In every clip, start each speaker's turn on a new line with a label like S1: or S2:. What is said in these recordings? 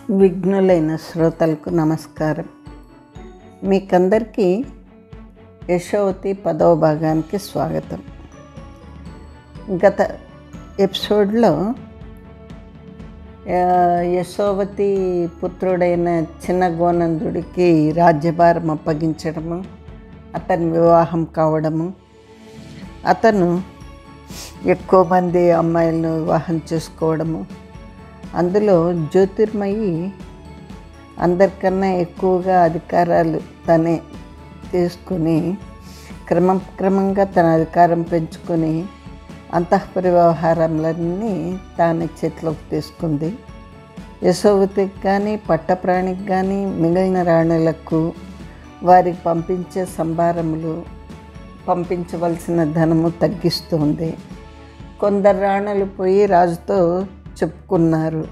S1: విఘ్నులైన శ్రోతలకు నమస్కారం. మీకందరికీ యశోవతి 10వ భాగానికి స్వాగతం. గత ఎపిసోడ్లో యశోవతి పుత్రుడైన చిన్న గోనందుడికి రాజ్యభారం అప్పగించడము, అతని వివాహం కావడము, అతను ఎక్కువ మంది అమ్మాయిలను వివాహం చేసుకోవడము, అందులో జ్యోతిర్మయి అందరికన్నా ఎక్కువగా అధికారాలు తనే తీసుకుని క్రమంగా తన అధికారం పెంచుకొని అంతఃపుర వ్యవహారాలన్నీ తానే చేతిలోకి తీసుకుంది. యశోవతికి కానీ పట్టప్రాణికి కానీ మిగిలిన రాణులకు వారికి పంపించే సంభారములు, పంపించవలసిన ధనము తగ్గిస్తుంది. కొందరు రాణులు పోయి రాజుతో చెప్పుకున్నారు.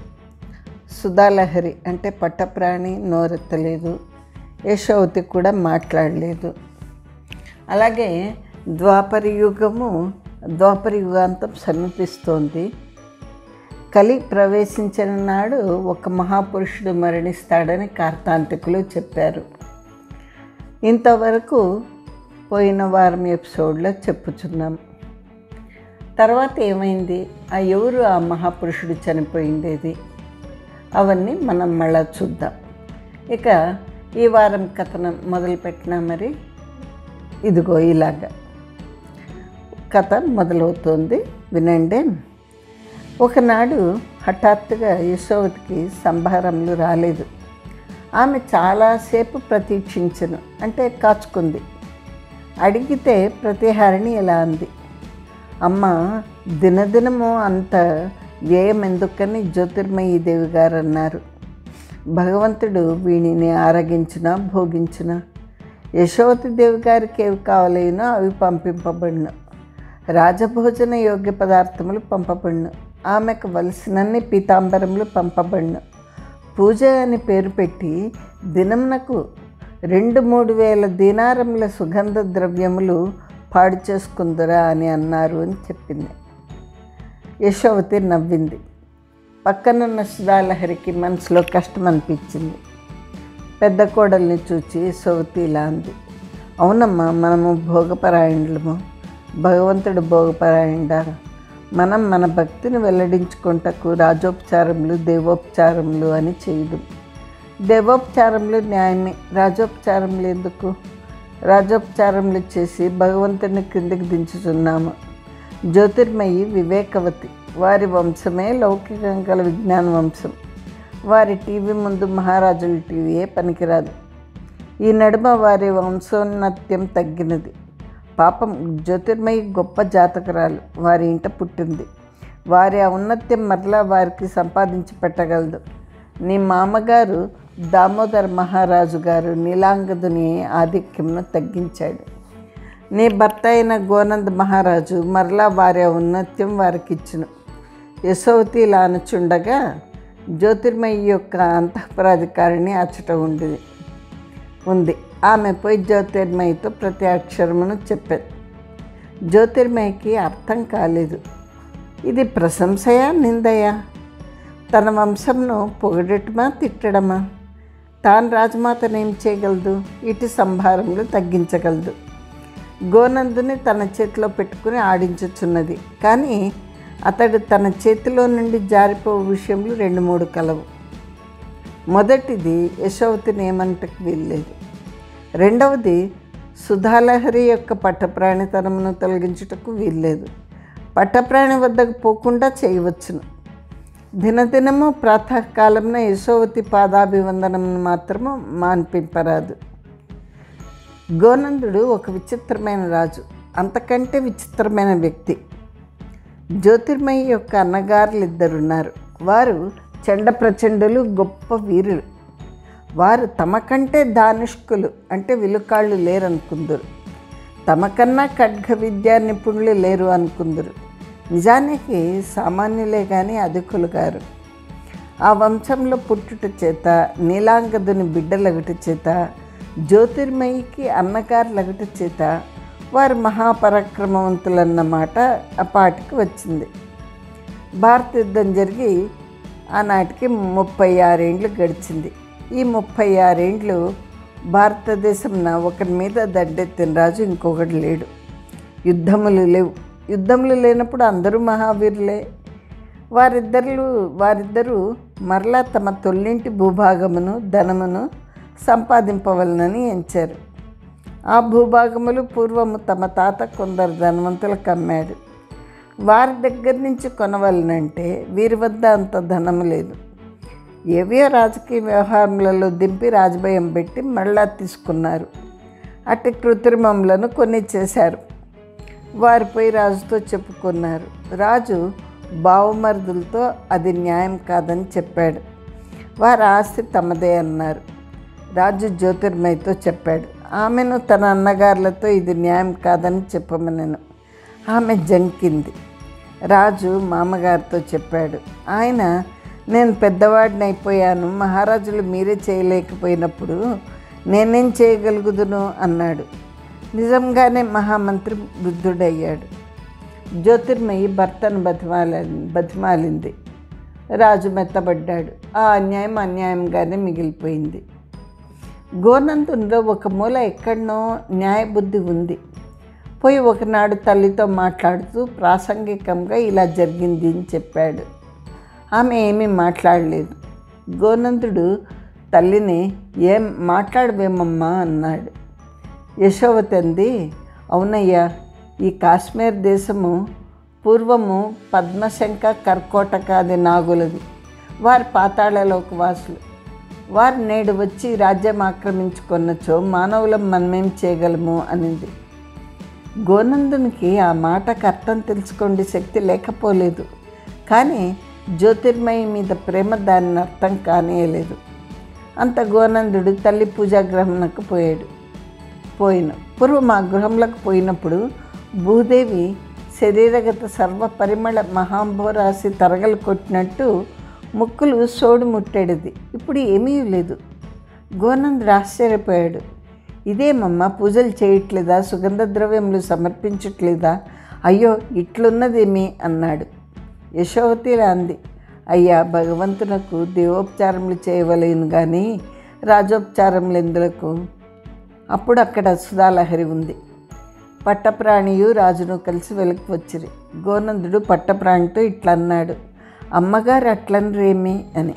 S1: సుధాలహరి అంటే పట్టప్రాణి నోరెత్తలేదు, యశోవతి కూడా మాట్లాడలేదు. అలాగే ద్వాపర యుగాంతం సమీపిస్తోంది. కలి ప్రవేశించిన నాడు ఒక మహాపురుషుడు మరణిస్తాడని కార్తాంతికులు చెప్పారు. ఇంతవరకు పోయిన వారం ఎపిసోడ్లో చెప్పుచున్నాం. తర్వాత ఏమైంది, ఎవరు ఆ మహాపురుషుడు చనిపోయిండేది, అవన్నీ మనం మళ్ళా చూద్దాం. ఇక ఈ వారం కథను మొదలుపెట్టినా మరి ఇదిగో ఇలాగా కథ మొదలవుతోంది, వినండి. ఒకనాడు హఠాత్తుగా యశోవతికి సంభారములు రాలేదు. ఆమె చాలాసేపు ప్రతీక్షించను, అంటే కాచుకుంది. అడిగితే ప్రతిహారిణి ఇలా అంది, అమ్మ, దినదినము అంత వ్యయం ఎందుకని జ్యోతిర్మయీ దేవి గారు అన్నారు. భగవంతుడు వీణిని ఆరగించినా భోగించినా యశోవతి దేవి గారికి ఏవి కావాలనో అవి పంపింపబడును. రాజభోజన యోగ్య పదార్థములు పంపబడును. ఆమెకు వలసినన్ని పీతాంబరములు పంపబడును. పూజ అని పేరు పెట్టి దినమునకు 2-3 వేల దీనారముల సుగంధ ద్రవ్యములు పాడు చేసుకుందరా అని అన్నారు అని చెప్పింది. యశోవతి నవ్వింది. పక్కనున్న సుధాలహరికి మనసులో కష్టం అనిపించింది. పెద్ద కోడల్ని చూచి యశోవతి ఇలా అంది, అవునమ్మా, మనము భోగపరాయణులము, భగవంతుడు భోగపరాయణ. మనం మన భక్తిని వెల్లడించుకుంటకు రాజోపచారములు దేవోపచారములు అని చేయదు. దేవోపచారములు న్యాయమే, రాజోపచారములు ఎందుకు? రాజోపచారములు చేసి భగవంతుని కిందికి దించుతున్నాము. జ్యోతిర్మయి వివేకవతి, వారి వంశమే లౌకికం గల విజ్ఞాన వంశం. వారి టీవీ ముందు మహారాజుల టీవీయే పనికిరాదు. ఈ నడుమ వారి వంశోన్నత్యం తగ్గినది. పాపం, జ్యోతిర్మయి గొప్ప జాతకురాలు, వారి ఇంట పుట్టింది. వారి ఔన్నత్యం మరలా వారికి సంపాదించి పెట్టగలదు. నీ మామగారు దామోదర మహారాజు గారు నీలాంగదుని ఆధిక్యంను తగ్గించాడు. నీ భర్త అయిన గోనంద మహారాజు మరలా వారి ఔన్నత్యం వారికి ఇచ్చును. యశోవతి ఇలా అనుచుండగా జ్యోతిర్మయి యొక్క అంతఃపురాధికారిని అచ్చట ఉంది. ఆమె పోయి జ్యోతిర్మయితో ప్రతి అక్షరమును చెప్పారు. జ్యోతిర్మయికి అర్థం కాలేదు. ఇది ప్రశంసయా నిందయా? తన వంశంను పొగడటమా తిట్టడమా? తాను రాజమాతను ఏం చేయగలదు? ఇటు సంభారములు తగ్గించగలదు. గోనందుని తన చేతిలో పెట్టుకుని ఆడించుచున్నది. కానీ అతడు తన చేతిలో నుండి జారిపో విషయంలో 2-3 కలవు. మొదటిది యశోవతిని ఏమంటకు వీల్లేదు. రెండవది సుధాలహరి యొక్క పట్టప్రాణితనమును తొలగించుటకు వీల్లేదు. పట్టప్రాణి వద్దకు పోకుండా చేయవచ్చును. దినదినము ప్రాతకాలంలో యశోవతి పాదాభివందనమును మాత్రము మాన్పింపరాదు. గోనందుడు ఒక విచిత్రమైన రాజు, అంతకంటే విచిత్రమైన వ్యక్తి. జ్యోతిర్మయి యొక్క అన్నగారులు 2 ఉన్నారు. వారు చండ ప్రచండులు, గొప్ప వీరులు. వారు తమకంటే దానిష్కులు, అంటే విలుకాళ్ళు లేరనుకుందరు. తమకన్నా ఖడ్గ విద్యా నిపుణులు లేరు అనుకుందరు. నిజానికి సామాన్యులే కానీ అధికులు గారు. ఆ వంశంలో పుట్టుట చేత, నీలాంగదుని బిడ్డలగుట చేత, జ్యోతిర్మయికి అన్నగారులగుట చేత వారు మహాపరాక్రమవంతులన్నమాట అపాటికి వచ్చింది. భారత యుద్ధం జరిగి ఆనాటికి 36 ఏండ్లు గడిచింది. ఈ 36 ఏండ్లు భారతదేశంన ఒకరి మీద దండెత్తిన రాజు ఇంకొకటి లేడు. యుద్ధములు లేవు. యుద్ధములు లేనప్పుడు అందరూ మహావీరులే. వారిద్దరూ మరలా తమ తొల్లింటి భూభాగమును ధనమును సంపాదింపవలనని ఎంచారు. ఆ భూభాగములు పూర్వము తమ తాత కొందరు ధనవంతులకు అమ్మాడు. వారి దగ్గర నుంచి కొనవలనంటే వీరి వద్ద అంత ధనము లేదు. ఏవో రాజకీయ వ్యవహారములలో దింపి రాజభయం పెట్టి మళ్ళా తీసుకున్నారు. అట్టి కృత్రిమములను కొన్ని చేశారు. వారిపై రాజుతో చెప్పుకున్నారు. రాజు బావమరుదులతో అది న్యాయం కాదని చెప్పాడు. వారి ఆస్తి తమదే అన్నారు. రాజు జ్యోతిర్మయితో చెప్పాడు. ఆమెను తన అన్నగారులతో ఇది న్యాయం కాదని చెప్పమనెను. ఆమె జంకింది. రాజు మామగారితో చెప్పాడు. ఆయన, నేను పెద్దవాడిని అయిపోయాను, మహారాజులు మీరే చేయలేకపోయినప్పుడు నేనేం చేయగలుగుదును అన్నాడు. నిజంగానే మహామంత్రి వృద్ధుడయ్యాడు. జ్యోతిర్మయి భర్తను బతిమాలింది. రాజు మెత్తబడ్డాడు. ఆ అన్యాయం అన్యాయంగానే మిగిలిపోయింది. గోనందులో ఒక మూల ఎక్కడనో న్యాయబుద్ధి ఉంది. పోయి ఒకనాడు తల్లితో మాట్లాడుతూ ప్రాసంగికంగా ఇలా జరిగింది అని చెప్పాడు. ఆమె ఏమీ మాట్లాడలేదు. గోనందుడు తల్లిని, ఏం మాట్లాడవేమమ్మా అన్నాడు. యశోవతి అంది, అవునయ్యా, ఈ కాశ్మీర్ దేశము పూర్వము పద్మశంఖ కర్కోటకాది నాగులది. వారి పాతాళలోక వాసులు. వారు నేడు వచ్చి రాజ్యం ఆక్రమించుకున్నచో మానవులం మనమేం చేయగలము అనింది. గోనందునికి ఆ మాటకు అర్థం తెలుసుకోండి శక్తి లేకపోలేదు. కానీ జ్యోతిర్మయి మీద ప్రేమ దానిని అర్థం కానియలేదు. అంత గోనందుడు తల్లి పూజాగృహంకు పోయిన పూర్వం ఆ గృహంలోకి పోయినప్పుడు భూదేవి శరీరగత సర్వ పరిమళ మహాంభోరాశి తరగలు కొట్టినట్టు ముక్కులు సోడు ముట్టేడిది. ఇప్పుడు ఏమీ లేదు. గోనందుడు ఆశ్చర్యపోయాడు. ఇదేమమ్మా, పూజలు చేయట్లేదా, సుగంధ ద్రవ్యములు సమర్పించట్లేదా? అయ్యో, ఇట్లున్నదేమి అన్నాడు. యశోవతిలా అంది, అయ్యా, భగవంతునకు దేవోపచారములు చేయవలేను కానీ రాజోపచారములు ఎందులకు? అప్పుడు అక్కడ సుధాలహరి ఉంది. పట్టప్రాణియు రాజును కలిసి వెలికి వచ్చిరి. గోనందుడు పట్టప్రాణితో ఇట్లా అన్నాడు, అమ్మగారు అట్లనరేమి అని.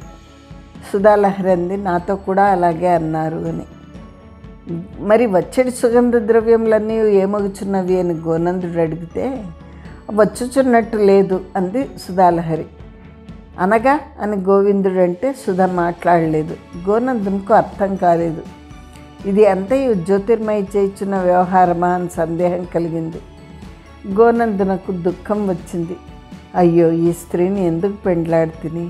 S1: సుధాలహరి అంది, నాతో కూడా అలాగే అన్నారు అని. మరి వచ్చేటి సుగంధ ద్రవ్యములన్నీ ఏమగుచున్నవి అని గోనందుడు అడిగితే, వచ్చుచున్నట్టు లేదు అంది సుధాలహరి. అనగా అని గోవిందుడు అంటే సుధ మాట్లాడలేదు. గోనందునికి అర్థం కాలేదు. ఇది అంతయు జ్యోతిర్మయి చేయుచున్న వ్యవహారమా అని సందేహం కలిగింది. గోనందునకు దుఃఖం వచ్చింది. అయ్యో, ఈ స్త్రీని ఎందుకు పెండ్లాడుతిని?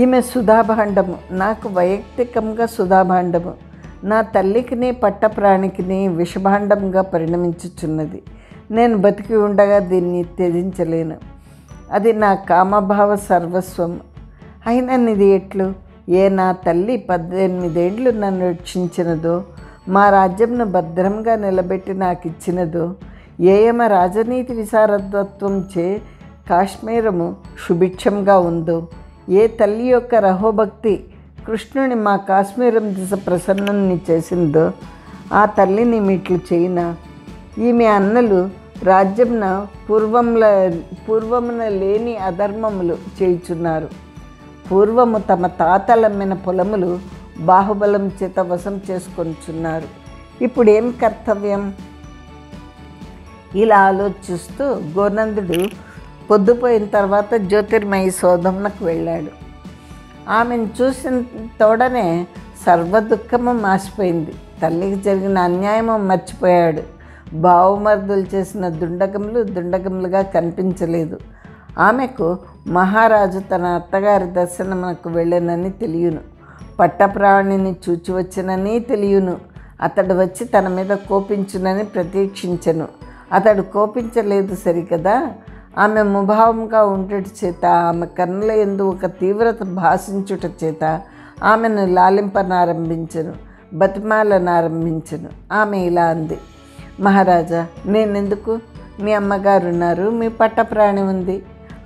S1: ఈమె సుధాభాండము, నాకు వైయక్తికంగా సుధాభాండము. నా తల్లికిని పట్టప్రాణికిని విషభాండంగా పరిణమించుచున్నది. నేను బతికి ఉండగా దీన్ని త్యజించలేను. అది నా కామభావ సర్వస్వం. అయినా ఇది ఎట్లు? ఏ నా తల్లి 18 ఏండ్లు నన్ను రక్షించినదో, మా రాజ్యంను భద్రంగా నిలబెట్టి నాకు ఇచ్చినదో, ఏయమ రాజనీతి విశారదత్వం చే కాశ్మీరము సుభిక్షంగా ఉందో, ఏ తల్లి యొక్క రహోభక్తి కృష్ణుని మా కాశ్మీరం దిశ ప్రసన్నుని చేసిందో, ఆ తల్లిని మీట్లు చేయినా? ఈమె అన్నలు రాజ్యంన పూర్వమున లేని అధర్మములు చేయుచున్నారు. పూర్వము తమ తాతలమ్మిన పొలములు బాహుబలం చేత వశం చేసుకొనిచున్నారు. ఇప్పుడు ఏం కర్తవ్యం? ఇలా ఆలోచిస్తూ గోనందుడు పొద్దుపోయిన తర్వాత జ్యోతిర్మయి సోదంనకు వెళ్ళాడు. ఆమెను చూసిన తోడనే సర్వ దుఃఖము మాసిపోయింది. తల్లికి జరిగిన అన్యాయము మర్చిపోయాడు. బావమరుదులు చేసిన దుండగములుగా కనిపించలేదు. ఆమెకు మహారాజు తన అత్తగారి దర్శనమునకు వెళ్ళనని తెలియను. పట్టప్రాణిని చూచి వచ్చనని తెలియను. అతడు వచ్చి తన మీద కోపించునని ప్రతీక్షించెను. అతడు కోపించలేదు సరికదా. ఆమె ముభావంగా ఉండట చేత, ఆమె కన్నుల యందు ఒక తీవ్రత భాషించుట చేత ఆమెను లాలింపనారంభించెను, బతిమాలనారంభించెను. ఆమె ఇలా అంది, మహారాజా, నేనెందుకు? మీ అమ్మగారు ఉన్నారు, మీ పట్టప్రాణి ఉంది.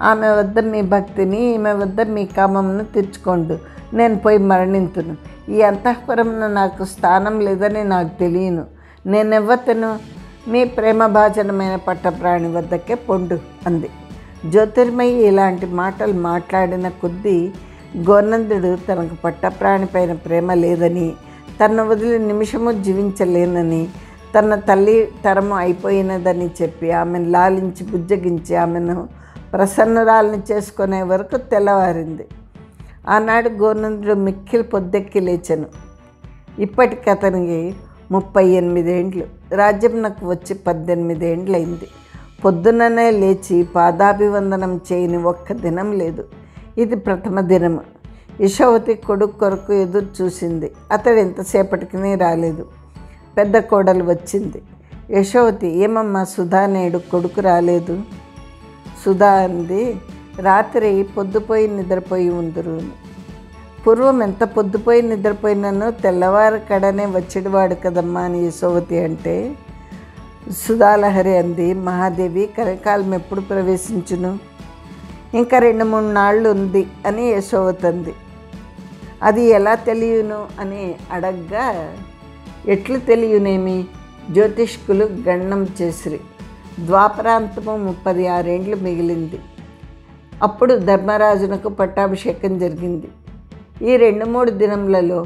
S1: ఆమె వద్ద మీ భక్తిని, ఈమె వద్ద మీ కామమును తీర్చుకోండు. నేను పోయి మరణింతును. ఈ అంతఃపురమున నాకు స్థానం లేదని నాకు తెలియను. నేనెవ్వతను? మీ ప్రేమభాజనమైన పట్టప్రాణి వద్దకే పొండు అంది. జ్యోతిర్మయి ఇలాంటి మాటలు మాట్లాడిన కొద్దీ గోనందుడు తనకు పట్టప్రాణి పైన ప్రేమ లేదని, తన వదిలి నిమిషము జీవించలేనని, తన తల్లి తరము అయిపోయినదని చెప్పి ఆమెను లాలించి బుజ్జగించి ఆమెను ప్రసన్నురాలని చేసుకునే వరకు తెల్లవారింది. ఆనాడు గోనందుడు మిక్కిలి పొద్దెక్కి లేచెను. ఇప్పటికి అతనికి 38 ఏండ్లు. రాజ్యంనకు వచ్చి 18 ఏండ్లయింది. పొద్దుననే లేచి పాదాభివందనం చేయని ఒక్క దినం లేదు. ఇది ప్రథమ దినము. యశోవతి కొడుకు కొరకు ఎదురు చూసింది. అతడు ఎంతసేపటికి రాలేదు. పెద్ద కోడలు వచ్చింది. యశోవతి, ఏమమ్మా సుధా నేడు కొడుకు రాలేదు? సుధా అంది, రాత్రి పొద్దుపోయి నిద్రపోయి ఉందరు. పూర్వం ఎంత పొద్దుపోయి నిద్రపోయినానో తెల్లవారు కడనే వచ్చేవాడు కదమ్మా అని యశోవతి అంటే, సుధాలహరి అంది, మహాదేవి కరకాలం ఎప్పుడు ప్రవేశించును? ఇంకా 2-3 నాళ్ళు ఉంది అని యశోవతి అంది. అది ఎలా తెలియను అని అడగ్గా, ఎట్లు తెలియనేమి? జ్యోతిష్కులు గణనం చేసిరి. ద్వాపరాంతము 36 ఏండ్లు మిగిలింది. అప్పుడు ధర్మరాజునకు పట్టాభిషేకం జరిగింది. ఈ 2-3 దినములలో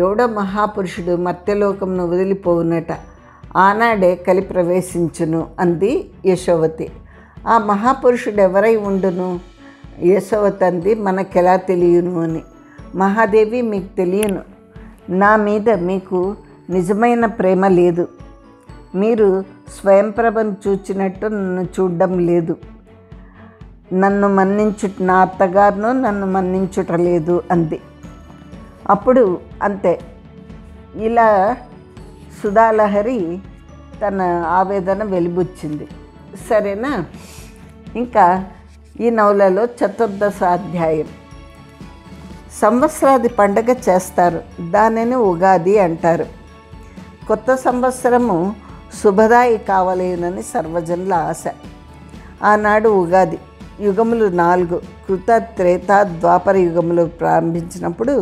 S1: ఎవడో మహాపురుషుడు మర్త్యలోకమును వదిలిపోవునట. ఆనాడే కలి ప్రవేశించును అంది యశోవతి. ఆ మహాపురుషుడు ఎవరై ఉండును? యశోవతి అంది, మనకెలా తెలియను అని. మహాదేవి, మీకు తెలియను. నా మీద మీకు నిజమైన ప్రేమ లేదు. మీరు స్వయంప్రభను చూచినట్టు నన్ను చూడడం లేదు. నన్ను నా అత్తగారును నన్ను మన్నించుట లేదు అంది. అప్పుడు అంతే, ఇలా సుధాలహరి తన ఆవేదన వెలిబుచ్చింది. సరేనా? ఇంకా ఈ నవలలో 14వ అధ్యాయం. సంవత్సరాది పండగ చేస్తారు. దానిని ఉగాది అంటారు. కొత్త సంవత్సరము శుభదాయి కావలేనని సర్వజనుల ఆశ. ఆనాడు ఉగాది. యుగములు 4 కృత, త్రేత, ద్వాపర యుగములు ప్రారంభించినప్పుడు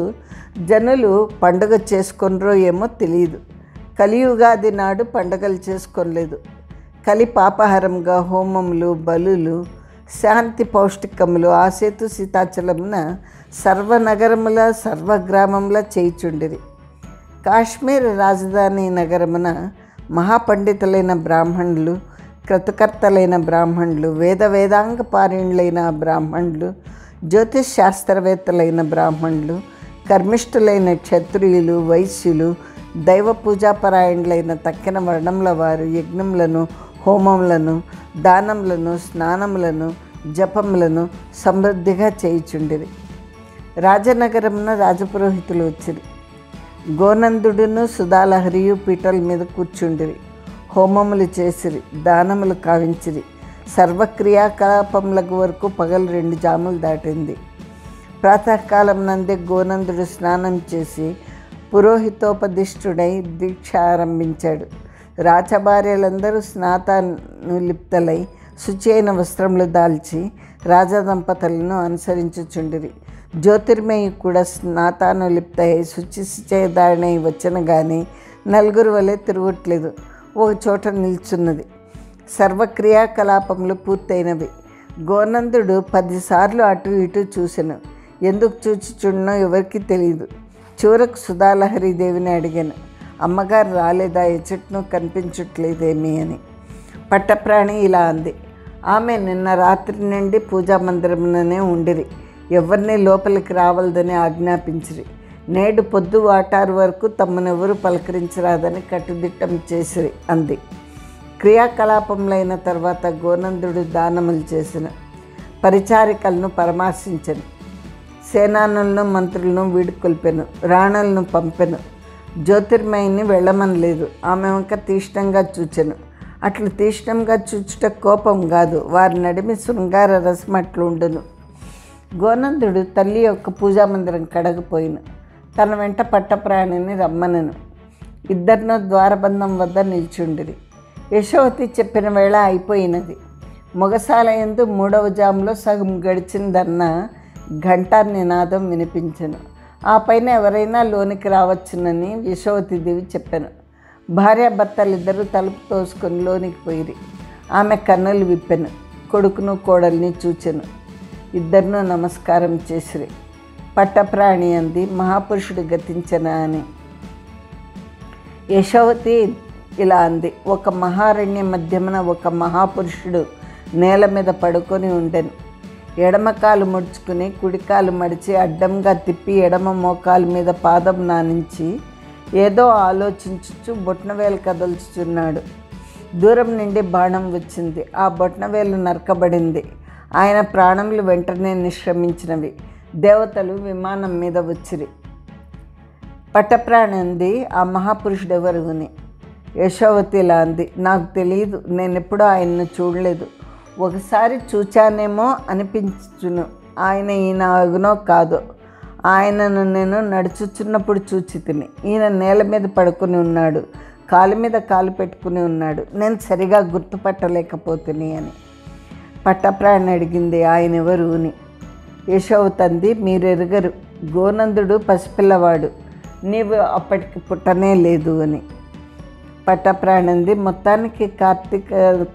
S1: జనులు పండుగ చేసుకొనరో ఏమో తెలియదు. కలియుగాది నాడు పండుగలు చేసుకోలేదు. కలి పాపహారంగా హోమములు, బలులు, శాంతి పౌష్టికములు ఆసేతు సీతాచలమున సర్వనగరముల సర్వగ్రామముల చేయుచుండిరి. కాశ్మీర్ రాజధాని నగరమున మహాపండితులైన బ్రాహ్మణులు, క్రతుకర్తలైన బ్రాహ్మణులు, వేదాంగ పారీణులైన బ్రాహ్మణులు, జ్యోతిష్ శాస్త్రవేత్తలైన బ్రాహ్మణులు, కర్మిష్ఠులైన క్షత్రియులు, వైశ్యులు, దైవ పూజాపరాయణులైన తక్కిన వర్ణముల వారు యజ్ఞములను, హోమములను, దానములను, స్నానములను, జపములను సమృద్ధిగా చేయుచుండిరి. రాజనగరమున రాజపురోహితులు వచ్చిరి. గోనందుడును సుధాలహరియు పీటల మీద కూర్చుండిరి. హోమములు చేసిరి, దానములు కావించిరి. సర్వక్రియాకలాపములకు వరకు పగలు 2 జాములు దాటింది. ప్రాతకాలం నందే గోనందుడు స్నానం చేసి పురోహితోపదిష్టుడై దీక్ష ఆరంభించాడు. రాజభార్యలందరూ స్నాతానులిప్తలై శుచి అయిన వస్త్రములు దాల్చి రాజదంపతులను అనుసరించుచుండిరి. జ్యోతిర్మయి కూడా స్నాతానులిప్తై శుచిదారిణై వచ్చిన కానీ నలుగురు వలె తిరుగుట్లేదు. ఒక చోట నిల్చున్నది. సర్వక్రియాకలాపములు పూర్తయినవి. గోనందుడు 10 సార్లు అటు ఇటు చూసెను. ఎందుకు చూచుచున్నో ఎవరికి తెలియదు. చివరకు సుధాలహరిదేవిని అడిగాను, అమ్మగారు రాలేదా? ఎచ్చట్ను కనిపించట్లేదేమీ అని. పట్టప్రాణి ఇలా అంది, ఆమె నిన్న రాత్రి నుండి పూజా మందిరముననే ఉండిరి. ఎవరిని లోపలికి రావలదని ఆజ్ఞాపించిరి. నేడు పొద్దు వాటారు వరకు తమనెవరు పలకరించరాదని కట్టుదిట్టం చేసిరి అంది. క్రియాకలాపములైన తర్వాత గోనందుడు దానములు చేసిన పరిచారికలను పరామర్శించెను. సేనానులను, మంత్రులను వీడుకొల్పెను. రాణులను పంపెను. జ్యోతిర్మయిని వెళ్ళమనలేదు. ఆమె వంక తీష్ణంగా చూచెను. అట్లు తీష్ణంగా చూచుట కోపం కాదు, వారి నడిమి శృంగార రసం అట్లు ఉండును. గోనందుడు తల్లి యొక్క పూజామందిరం కడగపోయిను. తన వెంట పట్టప్రాణిని రమ్మనను. ఇద్దరినూ ద్వారబంధం వద్ద నిల్చుండిరి. యశోవతి చెప్పిన వేళ అయిపోయినది. మొగసాల యందు 3వ జాములో సగం గడిచిందన్న ఘంటా నినాదం వినిపించెను. ఆ పైన ఎవరైనా లోనికి రావచ్చునని యశోవతీదేవి చెప్పాను. భార్యాభర్తలిద్దరూ తలుపు తోసుకొని లోనికి పోయిరి. ఆమె కన్నులు విప్పెను, కొడుకును కోడల్ని చూచెను. ఇద్దరును నమస్కారం చేసిరి. పట్టప్రాణి అంది, మహాపురుషుడు గతించనా అని. యశోవతి ఇలా అంది, ఒక మహారణ్య మధ్యమున ఒక మహాపురుషుడు నేల మీద పడుకొని ఉండెను. ఎడమకాలు ముడుచుకుని కుడికాలు మడిచి అడ్డంగా తిప్పి ఎడమ మోకాలు మీద పాదం నానించి ఏదో ఆలోచించుచు బొట్నవేలు కదల్చుచున్నాడు. దూరం నుండి బాణం వచ్చింది. ఆ బొట్నవేలు నరకబడింది. ఆయన ప్రాణములు వెంటనే నిష్క్రమించినవి. దేవతలు విమానం మీద వచ్చిరి. పట్టప్రాణి అంది, ఆ మహాపురుషుడెవరు అని. యశోవతి ఇలా అంది, నాకు తెలియదు, నేనెప్పుడూ ఆయన్ను చూడలేదు. ఒకసారి చూచానేమో అనిపించును. ఆయన ఈయన అగునో కాదో. ఆయనను నేను నడుచుచున్నప్పుడు చూచి తిని. ఈయన నేల మీద పడుకుని ఉన్నాడు, కాలు మీద కాలు పెట్టుకుని ఉన్నాడు. నేను సరిగా గుర్తుపట్టలేకపోతుని అని. పట్టప్రాణి అడిగింది, ఆయన ఎవరు అని. యశోవతి అంది, మీరెరుగరు, గోనందుడు పసిపిల్లవాడు, నీవు అప్పటికి పుట్టనే లేదు అని. పట్టప్రాణి అంది, మొత్తానికి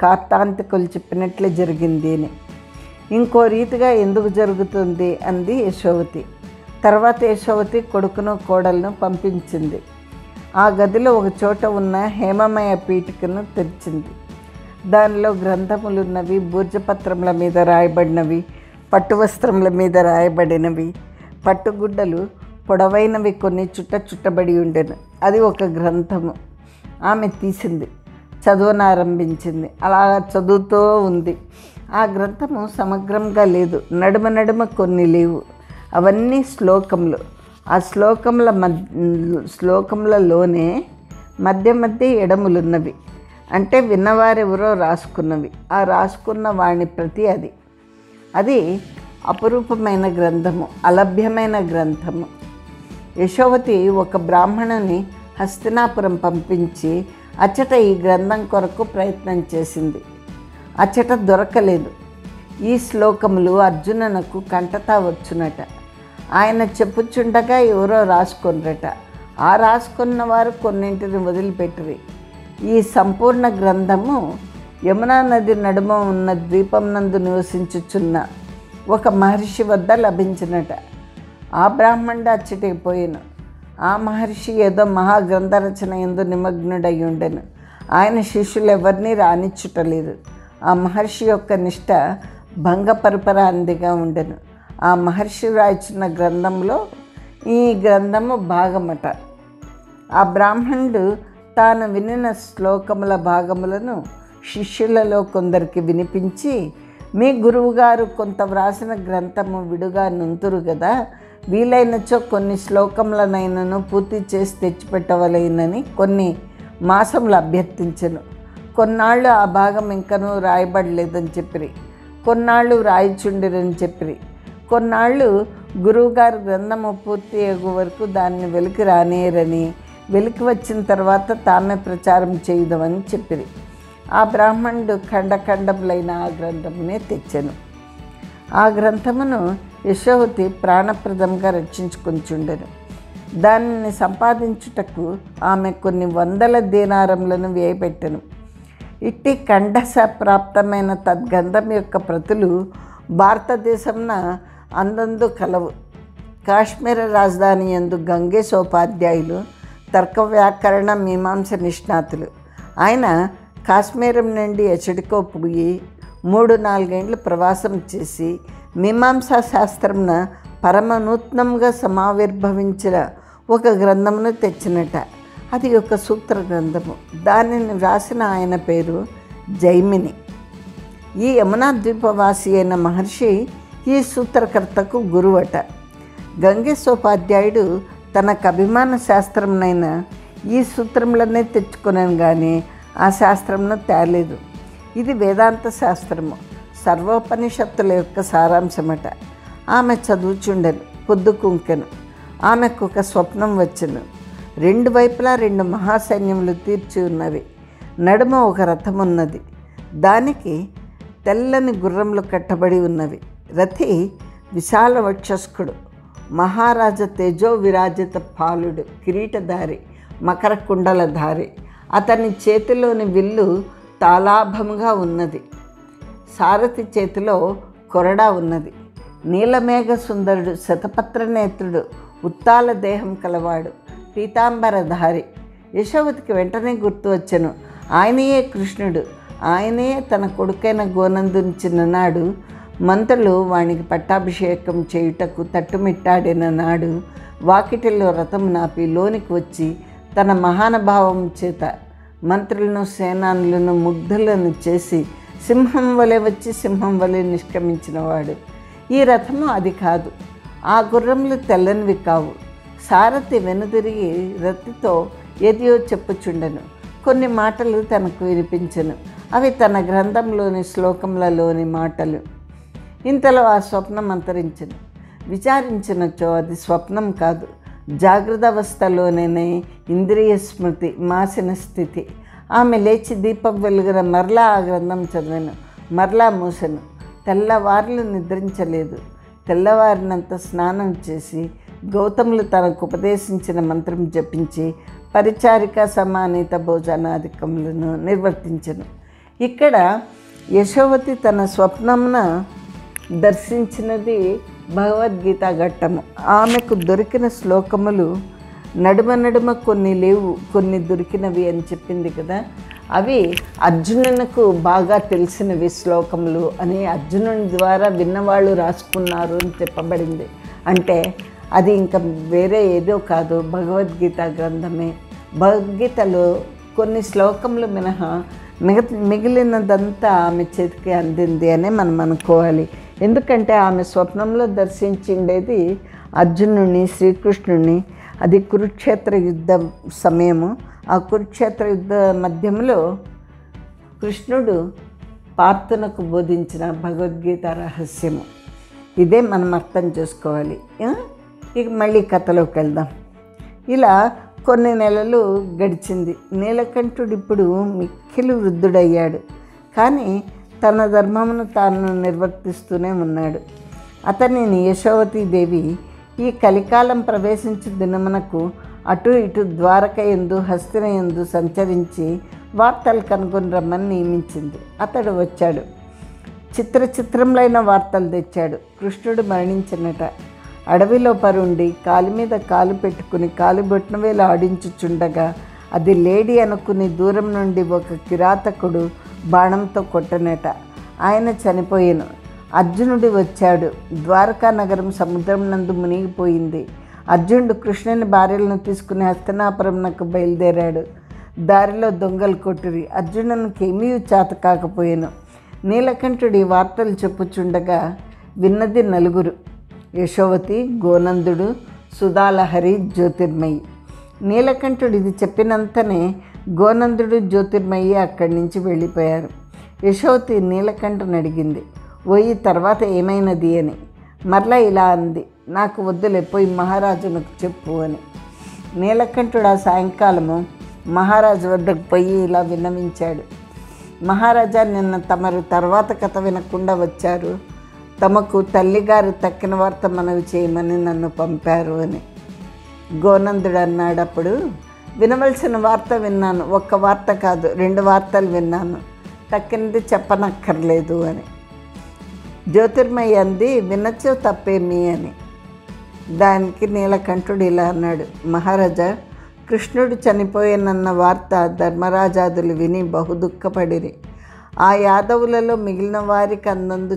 S1: కార్తాంతికులు చెప్పినట్లే జరిగింది అని. ఇంకో రీతిగా ఎందుకు జరుగుతుంది అంది యశోవతి. తర్వాత యశోవతి కొడుకును కోడలను పంపించింది. ఆ గదిలో ఒక చోట ఉన్న హేమమయ పీఠికను తెరిచింది. దానిలో గ్రంథములున్నవి, భూర్జపత్రముల మీద రాయబడినవి, పట్టు వస్త్రముల మీద రాయబడినవి, పట్టుగుడ్డలు పొడవైనవి కొన్ని చుట్టబడి ఉండెను. అది ఒక గ్రంథము. ఆమె తీసింది, చదవనారంభించింది. అలా చదువుతూ ఉంది. ఆ గ్రంథము సమగ్రంగా లేదు. నడుమ కొన్ని లేవు. అవన్నీ శ్లోకములు. ఆ శ్లోకములలోనే మధ్య ఎడములున్నవి. అంటే విన్నవారెవరో రాసుకున్నవి. ఆ రాసుకున్న వాణి ప్రతి అది అపురూపమైన గ్రంథము, అలభ్యమైన గ్రంథము. యశోవతి ఒక బ్రాహ్మణుని హస్తినాపురం పంపించి అచ్చట ఈ గ్రంథం కొరకు ప్రయత్నం చేసింది. అచ్చట దొరకలేదు. ఈ శ్లోకములు అర్జునునకు కంటతా వచ్చునట. ఆయన చెప్పుచుండగా ఎవరో రాసుకొనరట. ఆ రాసుకున్న వారు కొన్నింటిని వదిలిపెట్టిరి. ఈ సంపూర్ణ గ్రంథము యమునా నది నడుమ ఉన్న ద్వీపం నందు నివసించుచున్న ఒక మహర్షి వద్ద లభించినట. ఆ బ్రాహ్మణుడు అచ్చటికి పోయిన. ఆ మహర్షి ఏదో మహాగ్రంథరచన యందు నిమగ్నుడై ఉండెను. ఆయన శిష్యులు ఎవరినీ రానిచ్చుటలేదు. ఆ మహర్షి యొక్క నిష్ట భంగపరపరాందిగా ఉండెను. ఆ మహర్షి రాయిచున్న గ్రంథంలో ఈ గ్రంథము భాగమట. ఆ బ్రాహ్మణుడు తాను వినిన శ్లోకముల భాగములను శిష్యులలో కొందరికి వినిపించి, మీ గురువుగారు కొంత వ్రాసిన గ్రంథము విడుగా నుంతురు కదా, వీలైనచో కొన్ని శ్లోకములనైనను పూర్తి చేసి తెచ్చిపెట్టవలైనని కొన్ని మాసములు అభ్యర్థించెను. కొన్నాళ్ళు ఆ భాగం ఇంకనూ రాయబడలేదని చెప్పిరి. కొన్నాళ్ళు రాయిచుండిరని చెప్పిరి. కొన్నాళ్ళు గురువుగారు గ్రంథము పూర్తి అయ్యే వరకు దాన్ని వెలికి రానేరని, వెలికి వచ్చిన తర్వాత తామే ప్రచారం చేయుదమని చెప్పిరి. ఆ బ్రాహ్మణుడు ఖండములైన ఆ గ్రంథమునే తెచ్చెను. ఆ గ్రంథమును యశోవతి ప్రాణప్రదంగా రక్షించుకొంచుండెను. దానిని సంపాదించుటకు ఆమె కొన్ని 100 దీనారములను వ్యయపెట్టెను. ఇట్టి ఖండస ప్రాప్తమైన తద్గంధం యొక్క ప్రతులు భారతదేశంన అందందు కలవు. కాశ్మీర రాజధాని యందు గంగేశోపాధ్యాయులు తర్క వ్యాకరణ మీమాంస నిష్ణాతులు. ఆయన కాశ్మీరం నుండి ఎచ్చడికో పోయి 3-4 ఏళ్ళు ప్రవాసం చేసి మీమాంసా శాస్త్రంన పరమనూత్నంగా సమావిర్భవించిన ఒక గ్రంథమును తెచ్చినట. అది ఒక సూత్ర గ్రంథము. దానిని వ్రాసిన ఆయన పేరు జైమిని. ఈ యమునా ద్వీపవాసి అయిన మహర్షి ఈ సూత్రకర్తకు గురువట. గంగేశోపాధ్యాయుడు తనకు అభిమాన శాస్త్రంనైనా ఈ సూత్రములనే తెచ్చుకున్నాను కానీ ఆ శాస్త్రంను తేలేదు. ఇది వేదాంత శాస్త్రము, సర్వోపనిషత్తుల యొక్క సారాంశమట. ఆమె చదువుచుండెను, పొద్దుకుంకెను. ఆమెకు ఒక స్వప్నం వచ్చెను. 2 వైపులా 2 మహాసైన్యములు తీర్చి ఉన్నవి. నడుమ ఒక రథం ఉన్నది. దానికి తెల్లని గుర్రములు కట్టబడి ఉన్నవి. రథి విశాల వక్షస్కుడు, మహారాజ తేజో విరాజిత పాలుడు, కిరీటధారి, మకర కుండలధారి. అతని చేతిలోని విల్లు తాళాభముగా ఉన్నది. సారథి చేతిలో కొరడా ఉన్నది. నీలమేఘ సుందరుడు, శతపత్ర నేత్రుడు, ఉత్తాల దేహం కలవాడు, పీతాంబరధారి. యశోవతికి వెంటనే గుర్తు వచ్చెను, ఆయనయే కృష్ణుడు. ఆయనే తన కొడుకైన గోనందుని చిన్ననాడు మంత్రులు వానికి పట్టాభిషేకం చేయుటకు తట్టుమిట్టాడిన నాడు వాకిటిలో రథం నాపి లోనికి వచ్చి తన మహానుభావం చేత మంత్రులను సేనానులను ముగ్ధులను చేసి సింహం వలె వచ్చి సింహం వలె నిష్క్రమించినవాడు. ఈ రథము అది కాదు, ఆ గుర్రములు తెల్లనివి కావు. సారథి వెనుదిరిగి రథితో ఏదియో చెప్పుచుండెను. కొన్ని మాటలు తనకు వినిపించెను. అవి తన గ్రంథంలోని శ్లోకములలోని మాటలు. ఇంతలో ఆ స్వప్నం అంతరించెను. విచారించినచో అది స్వప్నం కాదు, జాగ్రత్త అవస్థలోనే ఇంద్రియ స్మృతి మాసిన స్థితి. ఆమె లేచి దీపం వెలుగున మరలా ఆ గ్రంథం చదివాను. మరలా మూసెను. తెల్లవారులు నిద్రించలేదు. తెల్లవారినంత స్నానం చేసి గౌతములు తనకు ఉపదేశించిన మంత్రం జపించి పరిచారిక సమానిత భోజనాధికములను నిర్వర్తించెను. ఇక్కడ యశోవతి తన స్వప్నమున దర్శించినది భగవద్గీత ఘట్టము. ఆమెకు దొరికిన శ్లోకములు నడుమ కొన్ని లేవు, కొన్ని దొరికినవి అని చెప్పింది కదా. అవి అర్జునునకు బాగా తెలిసినవి శ్లోకములు అని అర్జునుని ద్వారా విన్నవాళ్ళు రాసుకున్నారు అని చెప్పబడింది. అంటే అది ఇంకా వేరే ఏదో కాదు, భగవద్గీత గ్రంథమే. భగవద్గీతలో కొన్ని శ్లోకములు మినహా మిగిలినదంతా ఆమె చేతికి అందింది అని మనం అనుకోవాలి. ఎందుకంటే ఆమె స్వప్నంలో దర్శించిండేది అర్జునుడిని, శ్రీకృష్ణుడిని. అది కురుక్షేత్ర యుద్ధ సమయము. ఆ కురుక్షేత్ర యుద్ధ మధ్యంలో కృష్ణుడు పార్థునకు బోధించిన భగవద్గీత రహస్యము. ఇదే మనం అర్థం చేసుకోవాలి. ఇక మళ్ళీ కథలోకి వెళ్దాం. ఇలా కొన్ని నెలలు గడిచింది. నీలకంఠుడు ఇప్పుడు మిక్కిలి వృద్ధుడయ్యాడు. కానీ తన ధర్మమును తాను నిర్వర్తిస్తూనే ఉన్నాడు. అతనిని యశోవతీదేవి ఈ కలికాలం ప్రవేశించు దినమునకు అటు ఇటు ద్వారక యందు హస్తిన యందు సంచరించి వార్తలు కనుగొని రమ్మని నియమించింది. అతడు వచ్చాడు. చిత్రములైన వార్తలు తెచ్చాడు. కృష్ణుడు మరణించినట. అడవిలో పరుండి కాలి మీద కాలు పెట్టుకుని కాలు బొట్నవేలు ఆడించుచుండగా అది లేడీ అనుకుని దూరం నుండి ఒక కిరాతకుడు బాణంతో కొట్టనట. ఆయన చనిపోయాను. అర్జునుడు వచ్చాడు. ద్వారకా నగరం సముద్రం నందు మునిగిపోయింది. అర్జునుడు కృష్ణుని భార్యలను తీసుకుని హస్తినాపురంకు బయలుదేరాడు. దారిలో దొంగలు కొట్టిరి. అర్జునునికి ఏమీ చేత కాకపోయాను. నీలకంఠుడి వార్తలు చెప్పుచుండగా విన్నది నలుగురు: యశోవతి, గోనందుడు, సుధాలహరి, జ్యోతిర్మయి. నీలకంఠుడు ఇది చెప్పినంతనే గోనందుడు, జ్యోతిర్మయి అక్కడి నుంచి వెళ్ళిపోయారు. యశోవతి నీలకంఠుని అడిగింది, పోయి తర్వాత ఏమైనది అని. మరలా ఇలా అంది, నాకు వద్దులే, పోయి మహారాజునకు చెప్పు అని. నీలకంఠుడు ఆ సాయంకాలము మహారాజు వద్దకు పోయి ఇలా విన్నవించాడు: మహారాజా, నిన్న తమరు తర్వాత కథ వినకుండా వచ్చారు. తమకు తల్లిగారు తక్కిన వార్త మనవి చేయమని నన్ను పంపారు అని. గోనందుడు అన్నాడు, అప్పుడు వినవలసిన వార్త విన్నాను. ఒక్క వార్త కాదు, 2 వార్తలు విన్నాను. తక్కినది చెప్పనక్కర్లేదు అని. జ్యోతిర్మయి అంది, వినచ్చో తప్పేమి అని. దానికి నీలకంఠుడు ఇలా అన్నాడు: మహారాజా, కృష్ణుడు చనిపోయానన్న వార్త ధర్మరాజాదులు విని బహుదుఃఖపడిరి. ఆ యాదవులలో మిగిలిన వారికి అందందు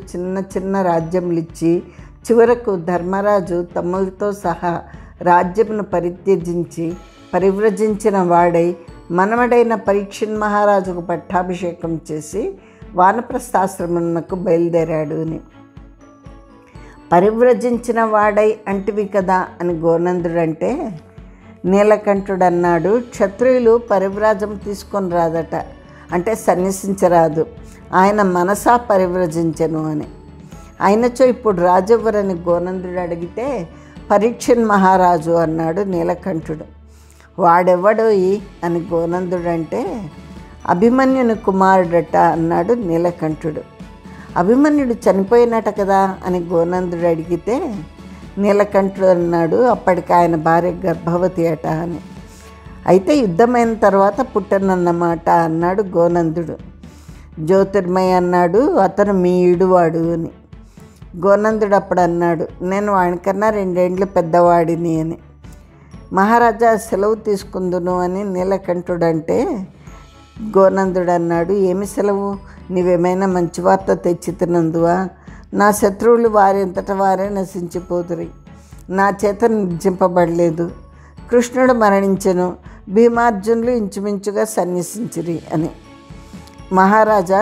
S1: చిన్న రాజ్యములిచ్చి చివరకు ధర్మరాజు తమ్ములతో సహా రాజ్యమును పరివ్రజించిన వాడై మనవడైన పరీక్షిన్ మహారాజుకు పట్టాభిషేకం చేసి వానప్రస్థాశ్రమమునకు బయలుదేరాడు అని. పరివ్రజించిన వాడై అంటివి కదా అని గోనందుడు అంటే, నీలకంఠుడు అన్నాడు, క్షత్రియులు పరివ్రాజం తీసుకొని రాదట, అంటే సన్యసించరాదు. ఆయన మనసా పరివ్రజించను అని. అయినచో ఇప్పుడు రాజెవ్వరని గోనందుడు అడిగితే పరీక్షిన్ మహారాజు అన్నాడు నీలకంఠుడు. వాడెవ్వడోయి అని గోనందుడు అంటే, అభిమన్యుని కుమారుడట అన్నాడు నీలకంఠుడు. అభిమన్యుడు చనిపోయినట కదా అని గోనందుడు అడిగితే నీలకంఠుడు అన్నాడు, అప్పటికి ఆయన భార్య గర్భవతి అట అని. అయితే యుద్ధమైన తర్వాత పుట్టనన్నమాట అన్నాడు గోనందుడు. జ్యోతిర్మయి అన్నాడు, అతను మీ ఈడువాడు అని. గోనందుడు అప్పుడు అన్నాడు, నేను వాడికన్నా 2 ఏండ్లు పెద్దవాడిని అని. మహారాజా సెలవు తీసుకుందును అని నీలకంఠుడు అంటే గోనందుడు అన్నాడు, ఏమి సెలవు? నీవేమైనా మంచి వార్త తెచ్చితినందువా? నా శత్రువులు వారింతట వారే నశించిపోతురి, నా చేత నిర్జింపబడలేదు. కృష్ణుడు మరణించెను, భీమార్జునులు ఇంచుమించుగా సన్యసించిరి అని. మహారాజా,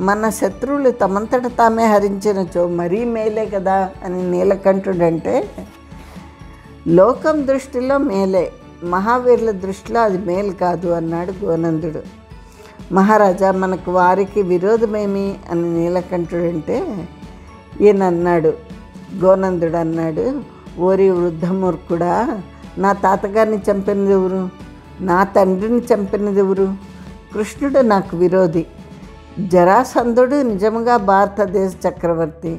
S1: మన శత్రువులు తమంతట తామే హరించినచో మరీ మేలే కదా అని నీలకంఠుడు అంటే, లోకం దృష్టిలో మేలే, మహావీరుల దృష్టిలో అది మేలు కాదు అన్నాడు గోనందుడు. మహారాజా, మనకు వారికి విరోధమేమి అని నీలకంఠుడు అంటే ఈయన అన్నాడు, గోనందుడు అన్నాడు, ఓరి వృద్ధమూర్ఖుడా, నా తాతగారిని చంపినది ఎవరు? నా తండ్రిని చంపినది ఎవరు? కృష్ణుడు నాకు విరోధి. జరాసంధుడు నిజంగా భారతదేశ చక్రవర్తి.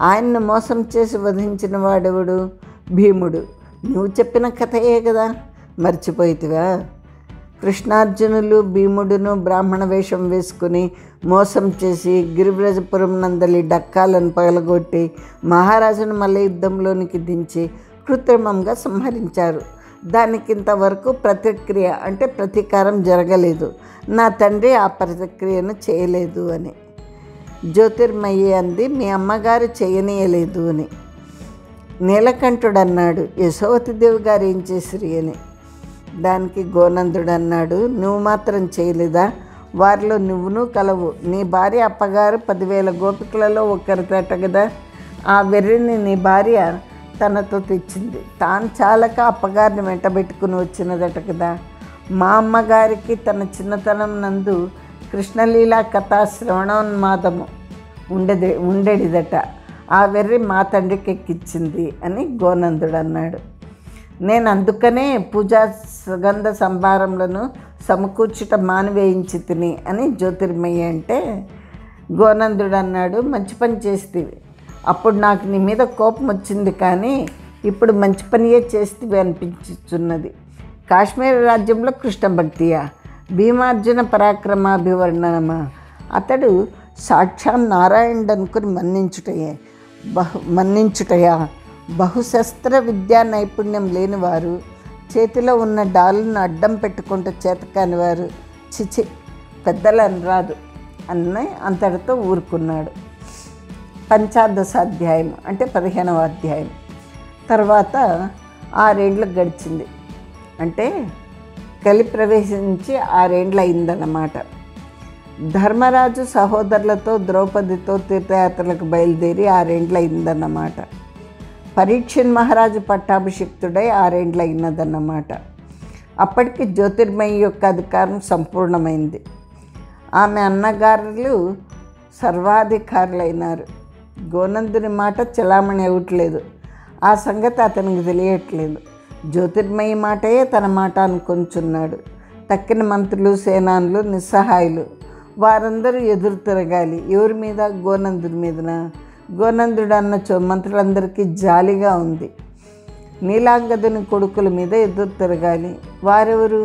S1: ఆయన్ను మోసం చేసి వధించిన వాడెవడు? భీముడు. నువ్వు చెప్పిన కథయే కదా, మర్చిపోయితివా? కృష్ణార్జునులు భీముడును బ్రాహ్మణ వేషం వేసుకుని మోసం చేసి గిరివ్రజపురం నందలి డక్కాలను పగలగొట్టి మహారాజును మళ్ళీ యుద్ధంలోనికి దించి కృత్రిమంగా సంహరించారు. దానికి ఇంతవరకు ప్రతిక్రియ అంటే ప్రతీకారం జరగలేదు. నా తండ్రి ఆ ప్రతిక్రియను చేయలేదు అని. జ్యోతిర్మయి అంది, మీ అమ్మగారు చేయనీయలేదు అని. నీలకంఠుడు అన్నాడు, యశోవతిదేవి గారు ఏం చేసిరి అని. దానికి గోనందుడు అన్నాడు, నువ్వు మాత్రం చేయలేదా? వారిలో నువ్వును కలవు. నీ భార్య అప్పగారు 10,000 గోపికలలో ఒకరితట కదా. ఆ వెర్రిని నీ భార్య తనతో తెచ్చింది. తాను చాలక అప్పగారిని వెంటబెట్టుకుని వచ్చినదట కదా. మా అమ్మగారికి తన చిన్నతనం నందు కృష్ణలీలా కథా శ్రవణోన్మాదము ఉండేదిదట. ఆ వెర్రి మా తండ్రికి ఎక్కించింది అని గోనందుడు అన్నాడు. నేను అందుకనే పూజా సుగంధ సంభారములను సమకూర్చుట మానివేయించి తిని అని జ్యోతిర్మయి అంటే గోనందుడు అన్నాడు, మంచి పని చేస్తేవి. అప్పుడు నాకు నీ మీద కోపం వచ్చింది, కానీ ఇప్పుడు మంచి పనియే చేస్తేవి అనిపించుచున్నది. కాశ్మీర రాజ్యంలో కృష్ణ భక్తియా? భీమార్జున పరాక్రమాభివర్ణనమా? అతడు సాక్షాత్ నారాయణుడు అనుకుని మన్నించుటయా? బహుశస్త్ర విద్యా నైపుణ్యం లేనివారు, చేతిలో ఉన్న డాలును అడ్డం పెట్టుకుంటూ చేతకాని వారు, చిచి పెద్దలని రాదు అన్న అంతటితో ఊరుకున్నాడు. పంచాదశాధ్యాయం అంటే 15వ అధ్యాయం. తర్వాత 6 ఏండ్లు గడిచింది. అంటే కలి ప్రవేశించి 6 ఏండ్లు అయిందన్నమాట. ధర్మరాజు సహోదరులతో ద్రౌపదితో తీర్థయాత్రలకు బయలుదేరి 6 ఏండ్లు అయిందన్నమాట. పరీక్షణ్ మహారాజు పట్టాభిషిక్తుడై 6 ఏండ్లు అయినదన్నమాట. అప్పటికి జ్యోతిర్మయి యొక్క అధికారం సంపూర్ణమైంది. ఆమె అన్నగారులు సర్వాధికారులైనారు. గోనందుని మాట చలామణి అవ్వట్లేదు. ఆ సంగతి అతనికి తెలియట్లేదు. జ్యోతిర్మయి మాటయే తన మాట అనుకొంచున్నాడు. తక్కిన మంత్రులు, సేనానులు నిస్సహాయులు. వారందరూ ఎదురు తిరగాలి. ఎవరి మీద? గోనందుని మీదనా? గోనందుడు అన్నచో మంత్రులందరికీ జాలిగా ఉంది. నీలాంగదుని కొడుకుల మీద ఎదురు తిరగాలి. వారెవరు?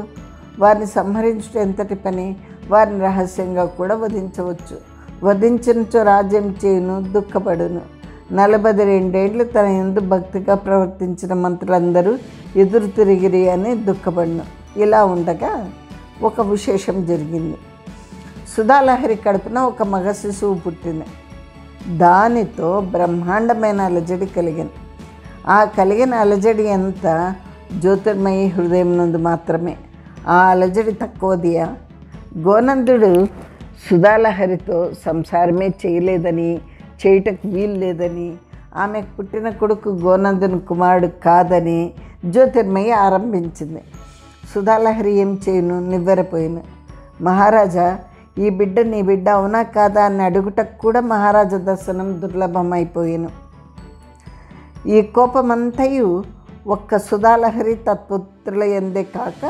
S1: వారిని సంహరించడం ఎంతటి పని? వారిని రహస్యంగా కూడా వధించవచ్చు. వధించినచో రాజ్యం చేయును, దుఃఖపడును. 42 ఏండ్లు తన యందు భక్తిగా ప్రవర్తించిన మంత్రులందరూ ఎదురు తిరిగిరి అని దుఃఖపడును. ఇలా ఉండగా ఒక విశేషం జరిగింది. సుధాలహరి కడుపున ఒక మగ శిశువు పుట్టింది. దానితో బ్రహ్మాండమైన అలజడి కలిగింది. ఆ కలిగిన అలజడి ఎంత? జ్యోతిర్మయి హృదయం నందు మాత్రమే. ఆ అలజడి తక్కువదియా? గోనందుడు సుధాలహరితో సంసారమే చేయలేదని, చేయుటకు వీలు లేదని, ఆమెకు పుట్టిన కొడుకు గోనందుని కుమారుడు కాదని జ్యోతిర్మయి ఆరంభించింది. సుధాలహరి ఏం చేయను? నివ్వెరపోయిన. మహారాజా, ఈ బిడ్డ నీ బిడ్డ అవునా కాదా అని అడుగుటకు కూడా మహారాజా దర్శనం దుర్లభమైపోయాను. ఈ కోపమంతయు ఒక్క సుధాలహరి తత్పుత్రుల ఎందే కాక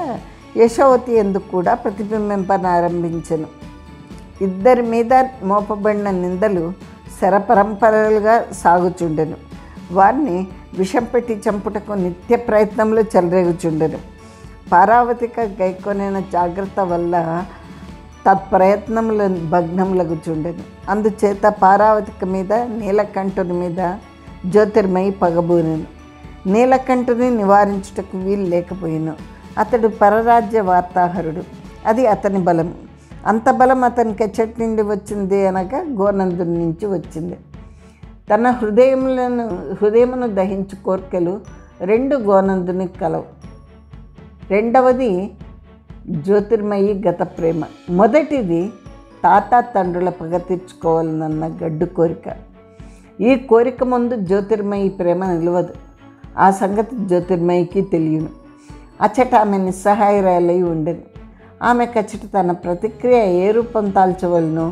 S1: యశోవతి ఎందుకు కూడా ప్రతిబింబింపనారంభించెను. ఇద్దరి మీద మోపబడిన నిందలు శరపరంపరలుగా సాగుచుండెను. వారిని విషం పెట్టి చంపుటకు నిత్య ప్రయత్నంలో చెలరేగుచుండెను. పారావతిక గైకొనిన జాగ్రత్త వల్ల తత్ప్రయత్నములు భగ్నములగుచుండెను. అందుచేత పారావతిక మీద నీలకంఠుని మీద జ్యోతిర్మయి పగబూనెను. నీలకంఠుని నివారించుటకు వీలు లేకపోయిను. అతడు పరరాజ్య వార్తాహరుడు. అది అతని బలం. అంత బలం అతనికి ఎచ్చటి నుండి వచ్చింది అనగా గోనందుని నుంచి వచ్చింది. తన హృదయమును దహించు కోర్కెలు 2 గోనందుని కలవు. రెండవది జ్యోతిర్మయి గత ప్రేమ. మొదటిది తాత తండ్రుల పగ తీర్చుకోవాలన్న గడ్డు కోరిక. ఈ కోరిక ముందు జ్యోతిర్మయి ప్రేమ నిలవదు. ఆ సంగతి జ్యోతిర్మయికి తెలియను. అచ్చట ఆమె నిస్సహాయరాలై ఉండేది. ఆమె కచ్చట తన ప్రతిక్రియ ఏ రూపం తాల్చవలనో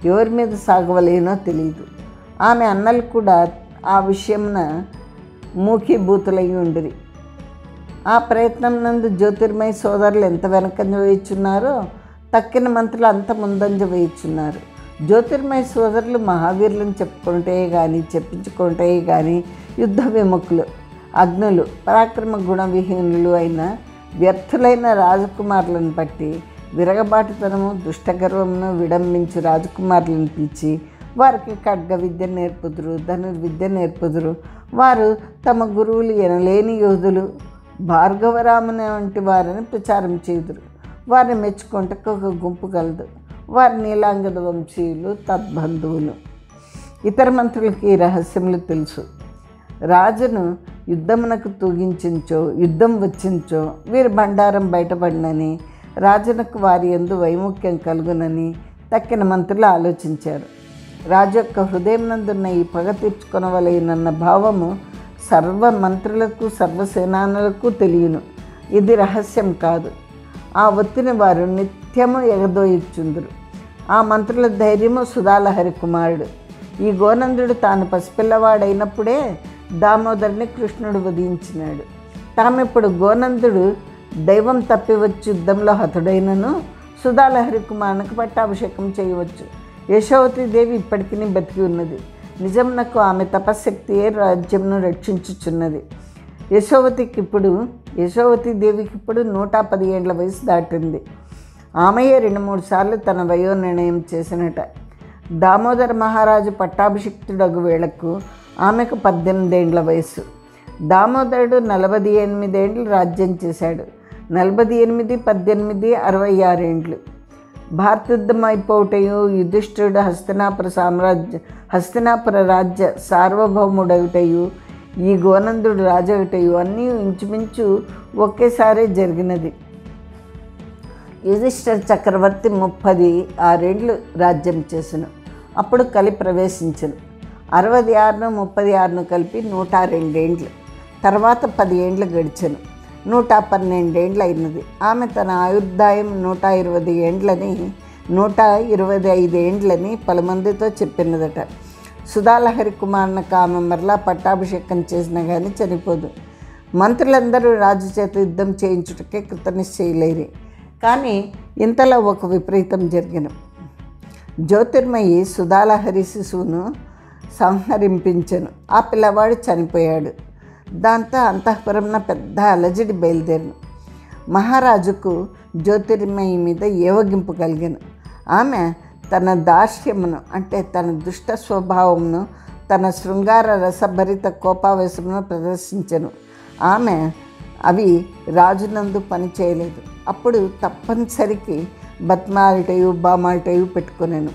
S1: ఎవరి మీద సాగవలేనో తెలియదు. ఆమె అన్నలు కూడా ఆ విషయమున మూకీభూతులై ఉండిరి. ఆ ప్రయత్నం నందు జ్యోతిర్మయి సోదరులు ఎంత వెనకంజ వేయుచున్నారో తక్కిన మంత్రులు అంత ముందంజ వేయుచున్నారు. జ్యోతిర్మయి సోదరులు మహావీరులను చెప్పించుకుంటే కానీ యుద్ధ విముఖులు, అగ్నులు, పరాక్రమ గుణ విహీనులు అయిన వ్యర్థులైన రాజకుమారులను బట్టి విరగబాటుతనము దుష్టగర్వమును విడంబించి రాజకుమారులను పిలిచి వారికి ఖడ్గ విద్య నేర్పుదురు, ధనుర్విద్య నేర్పుదురు. వారు తమ గురువులు ఎనలేని యోధులు, భార్గవరాముని వంటి వారిని ప్రచారం చేయుదురు. వారిని మెచ్చుకుంటకు ఒక గుంపు కలదు. వారి నీలాంగద వంశీయులు, తద్బంధువులు. ఇతర మంత్రులకి ఈ రహస్యములు తెలుసు. రాజును యుద్ధమునకు తూగించించో, యుద్ధం వచ్చించో వీరి బండారం బయటపడినని, రాజునకు వారి యందు వైముఖ్యం కలుగునని తక్కిన మంత్రులు ఆలోచించారు. రాజు యొక్క హృదయం నందున్న ఈ పగ తీర్చుకొనవలెనన్న భావము సర్వ మంత్రులకు, సర్వసేనానులకు తెలియను. ఇది రహస్యం కాదు. ఆ ఒత్తిని వారు నిత్యము ఎగదోయిచుందురు. ఆ మంత్రుల ధైర్యము సుధాలహరి కుమారుడు. ఈ గోనందుడు తాను పసిపిల్లవాడైనప్పుడే దామోదరుని కృష్ణుడు వధించినాడు. తామిప్పుడు గోనందుడు దైవం తప్పి వచ్చి యుద్ధంలో హతుడైనను సుధాలహరి కుమారునికి పట్టాభిషేకం చేయవచ్చు. యశోవతీదేవి ఇప్పటికీ బతికి ఉన్నది. నిజమునకు ఆమె తపశక్తియే రాజ్యమును రక్షించుచున్నది. యశోవతీదేవికి ఇప్పుడు 110 ఏండ్ల వయసు దాటింది. ఆమెయే 2-3 సార్లు తన వయో నిర్ణయం చేసినట. దామోదర మహారాజు పట్టాభిషిక్తుడగు వేళకు ఆమెకు 18 ఏండ్ల వయసు. దామోదరుడు 48 ఏండ్లు రాజ్యం చేశాడు. 48, 18, 66 ఏండ్లు. భారతయుద్ధం అయిపోవటయు, యుధిష్ఠిరుడు హస్తినాపుర రాజ్య సార్వభౌముడవుటయు, ఈ గోనందుడు రాజవుటయు అన్నీ ఇంచుమించు ఒకేసారి జరిగినది. యుధిష్ఠిర చక్రవర్తి 36 ఏండ్లు రాజ్యం చేసెను. అప్పుడు కలి ప్రవేశించను. 66ను 36ను కలిపి 102 ఏండ్లు. తర్వాత 10 ఏండ్లు గడిచెను. 112 ఏండ్లు అయినది. ఆమె తన ఆయుర్దాయం 125 ఏండ్లని పలుమందితో చెప్పినదట. సుధాలహరి కుమారునికి ఆమె మరలా పట్టాభిషేకం చేసినా కానీ చనిపోదు. మంత్రులందరూ రాజు చేత యుద్ధం చేయించుటకే కృతనిశ్చయులైరి. కానీ ఇంతలో ఒక విపరీతం జరిగిన. జ్యోతిర్మయి సుధాలహరి శిశువును సంహరింపించెను. ఆ పిల్లవాడు చనిపోయాడు. దాంతో అంతఃపురంన పెద్ద అలజడి బయలుదేరిను. మహారాజుకు జ్యోతిర్మయి మీద ఏవగింపు కలిగాను. ఆమె తన దాస్యమును, అంటే తన దుష్ట స్వభావమును, తన శృంగార రసభరిత కోపావేశమును ప్రదర్శించెను. ఆమె అవి రాజునందు పని చేయలేదు. అప్పుడు తప్పనిసరికి బత్మాలటయు బామాలటయు పెట్టుకునేను.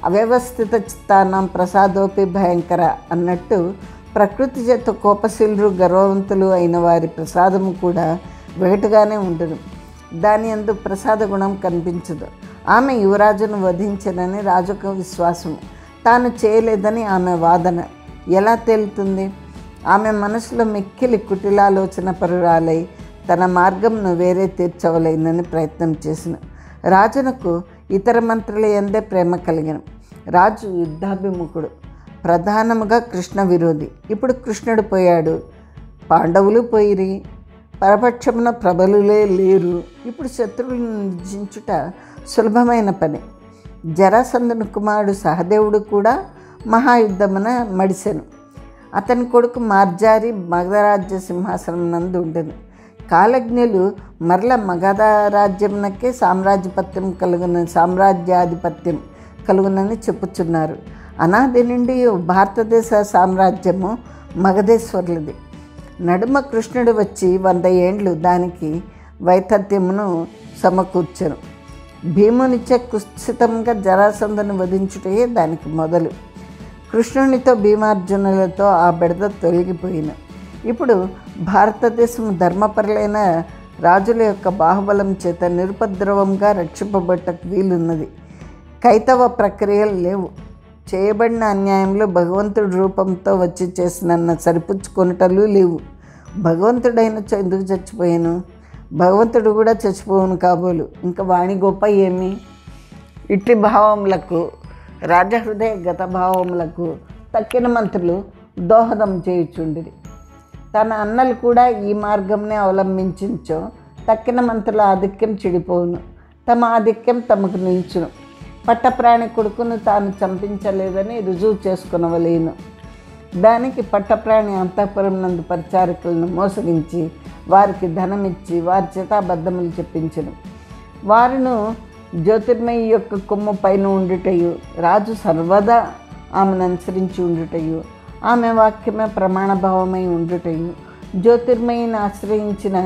S1: అవ్యవస్థిత చిత్తానం ప్రసాదోపి భయంకర అన్నట్టు ప్రకృతి చేత కోపశీలురు, గర్వవంతులు అయిన వారి ప్రసాదము కూడా వెగటుగానే ఉండును. దాని యందు ప్రసాద గుణం కనిపించదు. ఆమె యువరాజును వధించనని రాజుకు విశ్వాసం. తాను చేయలేదని ఆమె వాదన. ఎలా తేలుతుంది? ఆమె మనసులో మిక్కిలి కుటిలాలోచన పరురాలై తన మార్గంను వేరే తీర్చవలేనని ప్రయత్నం చేసిన. రాజునకు ఇతర మంత్రుల యందే ప్రేమ కలిగిన. రాజు యుద్ధాభిముఖుడు, ప్రధానముగా కృష్ణ విరోధి. ఇప్పుడు కృష్ణుడు పోయాడు, పాండవులు పోయిరి, పరపక్షమున ప్రబలులే లేరు. ఇప్పుడు శత్రువులను నిర్జించుట సులభమైన పని. జరాసంధుని కుమారుడు సహదేవుడు కూడా మహాయుద్ధమున మడిసెను. అతని కొడుకు మార్జారి మగధరాజ్య సింహాసనం నందు ఉండెను. కాలజ్ఞులు మరల మగధ రాజ్యమునకే సామ్రాజ్యాధిపత్యం కలుగునని చెప్పుచున్నారు. అనాది నుండి భారతదేశ సామ్రాజ్యము మగధేశ్వరులది. నడుమ కృష్ణుడు వచ్చి 100 ఏండ్లు దానికి వైతథ్యమును సమకూర్చెను. భీమునిచే కుత్సితంగా జరాసంధను వధించుటే దానికి మొదలు. కృష్ణునితో భీమార్జునులతో ఆ బెడద తొలగిపోయిన. ఇప్పుడు భారతదేశం ధర్మపరులైన రాజుల యొక్క బాహుబలం చేత నిరుపద్రవంగా రక్షింపబట్టకు వీలున్నది. కైతవ ప్రక్రియలు లేవు. చేయబడిన అన్యాయంలో భగవంతుడి రూపంతో వచ్చి చేసిన సరిపుచ్చుకొనుటలు లేవు. భగవంతుడైన ఎందుకు చచ్చిపోయాను? భగవంతుడు కూడా చచ్చిపోవును కాబోలు. ఇంకా వాణి గొప్ప ఏమి? ఇట్టి భావములకు, రాజహృదయ గత భావములకు తక్కిన మంత్రులు దోహదం చేయుచుండిరి. తన అన్నలు కూడా ఈ మార్గంనే అవలంబించో తక్కిన మంత్రుల ఆధిక్యం చెడిపోవును. తమ ఆధిక్యం తమకు నిల్చును. పట్టప్రాణి కొడుకును తాను చంపించలేదని రుజువు చేసుకునవలేను. దానికి పట్టప్రాణి అంతఃపురం నందు పరిచారకులను మోసగించి వారికి ధనమిచ్చి వారి చేత అబద్ధములు చెప్పించెను. వారును జ్యోతిర్మయి యొక్క కొమ్ము పైన ఉండుటయు, రాజు సర్వదా ఆమెను అనుసరించి ఉండుటయు, ఆమె వాక్యమే ప్రమాణభావమై ఉండుటయు, జ్యోతిర్మయిని ఆశ్రయించిన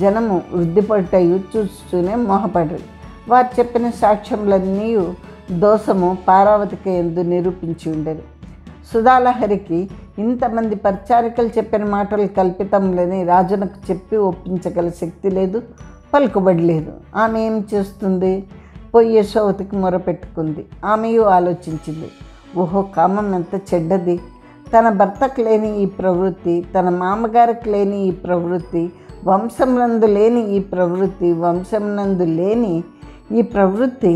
S1: జనము వృద్ధిపడుటయు చూస్తూనే మోహపడరు. వారు చెప్పిన సాక్ష్యములన్నీ దోషము పారావతికి ఎందు నిరూపించి ఉండరు. సుధాలహరికి ఇంతమంది పరిచారికలు చెప్పిన మాటలు కల్పితంలేని రాజునకు చెప్పి ఒప్పించగల శక్తి లేదు, పలుకుబడి లేదు. ఆమె ఏం చేస్తుంది? పోయి యశోవతికి మొరపెట్టుకుంది. ఆమెయు ఆలోచించింది, ఓహో కామం ఎంత చెడ్డది! తన భర్తకు లేని ఈ ప్రవృత్తి, తన మామగారికి లేని ఈ ప్రవృత్తి, వంశంనందు లేని ఈ ప్రవృత్తి,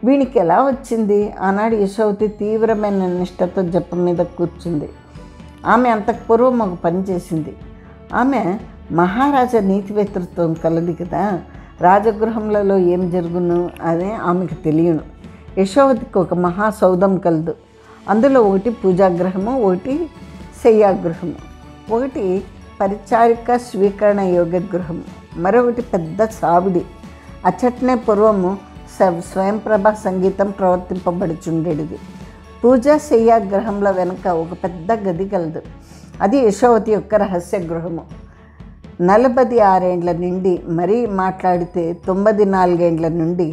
S1: వీనికి ఎలా వచ్చింది? ఆనాడు యశోవతి తీవ్రమైన నిష్టతో జపం మీద కూర్చుంది. ఆమె అంతకు పూర్వం ఒక పని చేసింది. ఆమె మహారాజా నీతివేతృత్వం కలది కదా, రాజగృహములలో ఏం జరుగును అని ఆమెకు తెలియను. యశోవతికి ఒక మహాసౌధం కలదు. అందులో ఒకటి పూజాగృహము, ఒకటి శయ్యాగృహము, ఒకటి పరిచారిక స్వీకరణ యోగ్య గృహము, మరొకటి పెద్ద సావిడి. అచ్చట్నే పూర్వము స్వయంప్రభ సంగీతం ప్రవర్తింపబడుచుండేది. పూజా శయ్యాగృహంల వెనుక ఒక పెద్ద గది కలదు. అది యశోవతి యొక్క రహస్య గృహము. 46 ఏండ్ల నుండి మరీ మాట్లాడితే 94 ఏండ్ల నుండి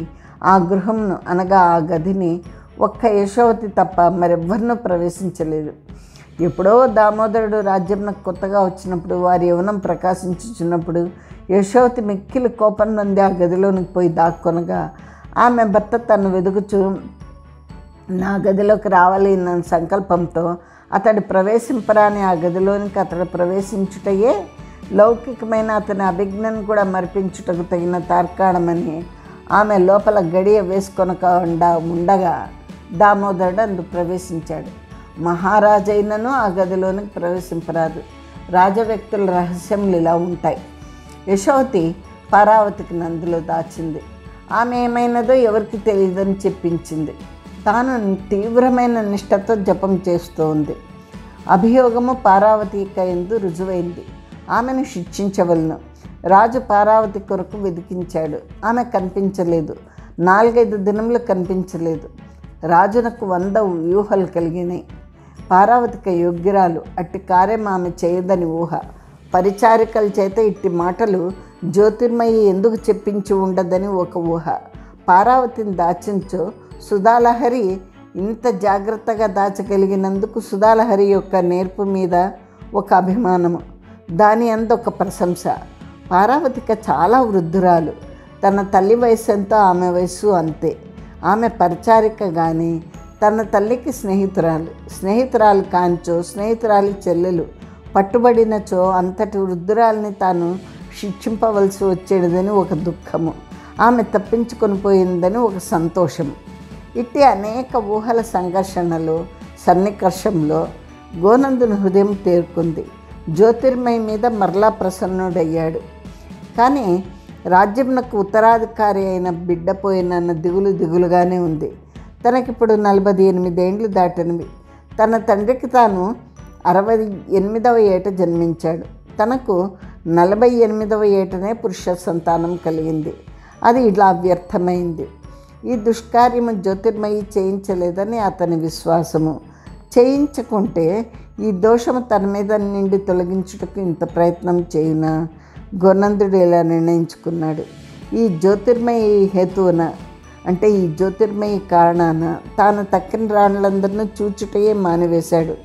S1: ఆ గృహంను అనగా ఆ గదిని ఒక్క యశోవతి తప్ప మరెవ్వరినూ ప్రవేశించలేదు. ఎప్పుడో దామోదరుడు రాజ్యంకు కొత్తగా వచ్చినప్పుడు, వారి యవ్వనం ప్రకాశించుచున్నప్పుడు యశోవతి మిక్కిలి కోపం నుండి ఆ గదిలోనికి పోయి దాక్కొనగా ఆమె భర్త తను వెదుగుచూ నా గదిలోకి రావాలి అన్న సంకల్పంతో అతడు ప్రవేశింపరాని ఆ గదిలోనికి అతడు ప్రవేశించుటయే లౌకికమైన అతని అభిజ్ఞను కూడా మరిపించుటకు తగిన తార్కాణమని ఆమె లోపల గడియ వేసుకొనక ఉండగా దామోదరుడు అందు ప్రవేశించాడు. మహారాజైనను ఆ గదిలోనికి ప్రవేశింపరాదు. రాజవ్యక్తుల రహస్యములు ఇలా ఉంటాయి. యశోవతి పారావతికి నందులో దాచింది. ఆమె ఏమైనదో ఎవరికి తెలియదని చెప్పించింది. తాను తీవ్రమైన నిష్టతో జపం చేస్తూ ఉంది. అభియోగము పారావతిక ఎందు రుజువైంది. ఆమెను శిక్షించవలను. రాజు పారావతి కొరకు వెతికించాడు. ఆమె కనిపించలేదు. 4-5 దినములు కనిపించలేదు. రాజునకు 100 వ్యూహాలు కలిగినాయి. పారావతిక యోగ్యురాలు, అట్టి కార్యం ఆమె చేయదని ఊహ. పరిచారికల చేత ఇట్టి మాటలు జ్యోతిర్మయి ఎందుకు చెప్పించి ఉండదని ఒక ఊహ. పారావతిని దాచించో సుధాలహరి ఇంత జాగ్రత్తగా దాచగలిగినందుకు సుధాలహరి యొక్క నేర్పు మీద ఒక అభిమానము, దాని అందు ఒక ప్రశంస. పారావతిక చాలా వృద్ధురాలు. తన తల్లి వయసు ఎంతో ఆమె వయస్సు అంతే. ఆమె పరిచారిక కానీ తన తల్లికి స్నేహితురాలు కాంచో స్నేహితురాలి చెల్లెలు పట్టుబడినచో అంతటి వృద్ధురాలిని తాను శిక్షింపవలసి వచ్చేదని ఒక దుఃఖము, ఆమె తప్పించుకొని పోయిందని ఒక సంతోషము. ఇట్టి అనేక ఊహల సంఘర్షణలో సన్నికర్షంలో గోనందుని హృదయం తేరుకుంది. జ్యోతిర్మయి మీద మరలా ప్రసన్నుడయ్యాడు. కానీ రాజ్యంనకు ఉత్తరాధికారి అయిన బిడ్డ పోయినన్న దిగులుగానే ఉంది. తనకిప్పుడు 48 ఏండ్లు దాటినవి. తన తండ్రికి తాను 68వ ఏట జన్మించాడు. తనకు 48వ ఏటనే పురుష సంతానం కలిగింది. అది ఇలా వ్యర్థమైంది. ఈ దుష్కార్యము జ్యోతిర్మయి చేయించలేదని అతని విశ్వాసము. చేయించకుంటే ఈ దోషము తన మీద నుండి తొలగించుటకు ఇంత ప్రయత్నం చేయునా? గోనందుడు ఇలా నిర్ణయించుకున్నాడు. ఈ జ్యోతిర్మయి హేతువున, అంటే ఈ జ్యోతిర్మయి కారణాన తాను తక్కిన రాణులందరినీ చూచుటయే మానివేశాడు.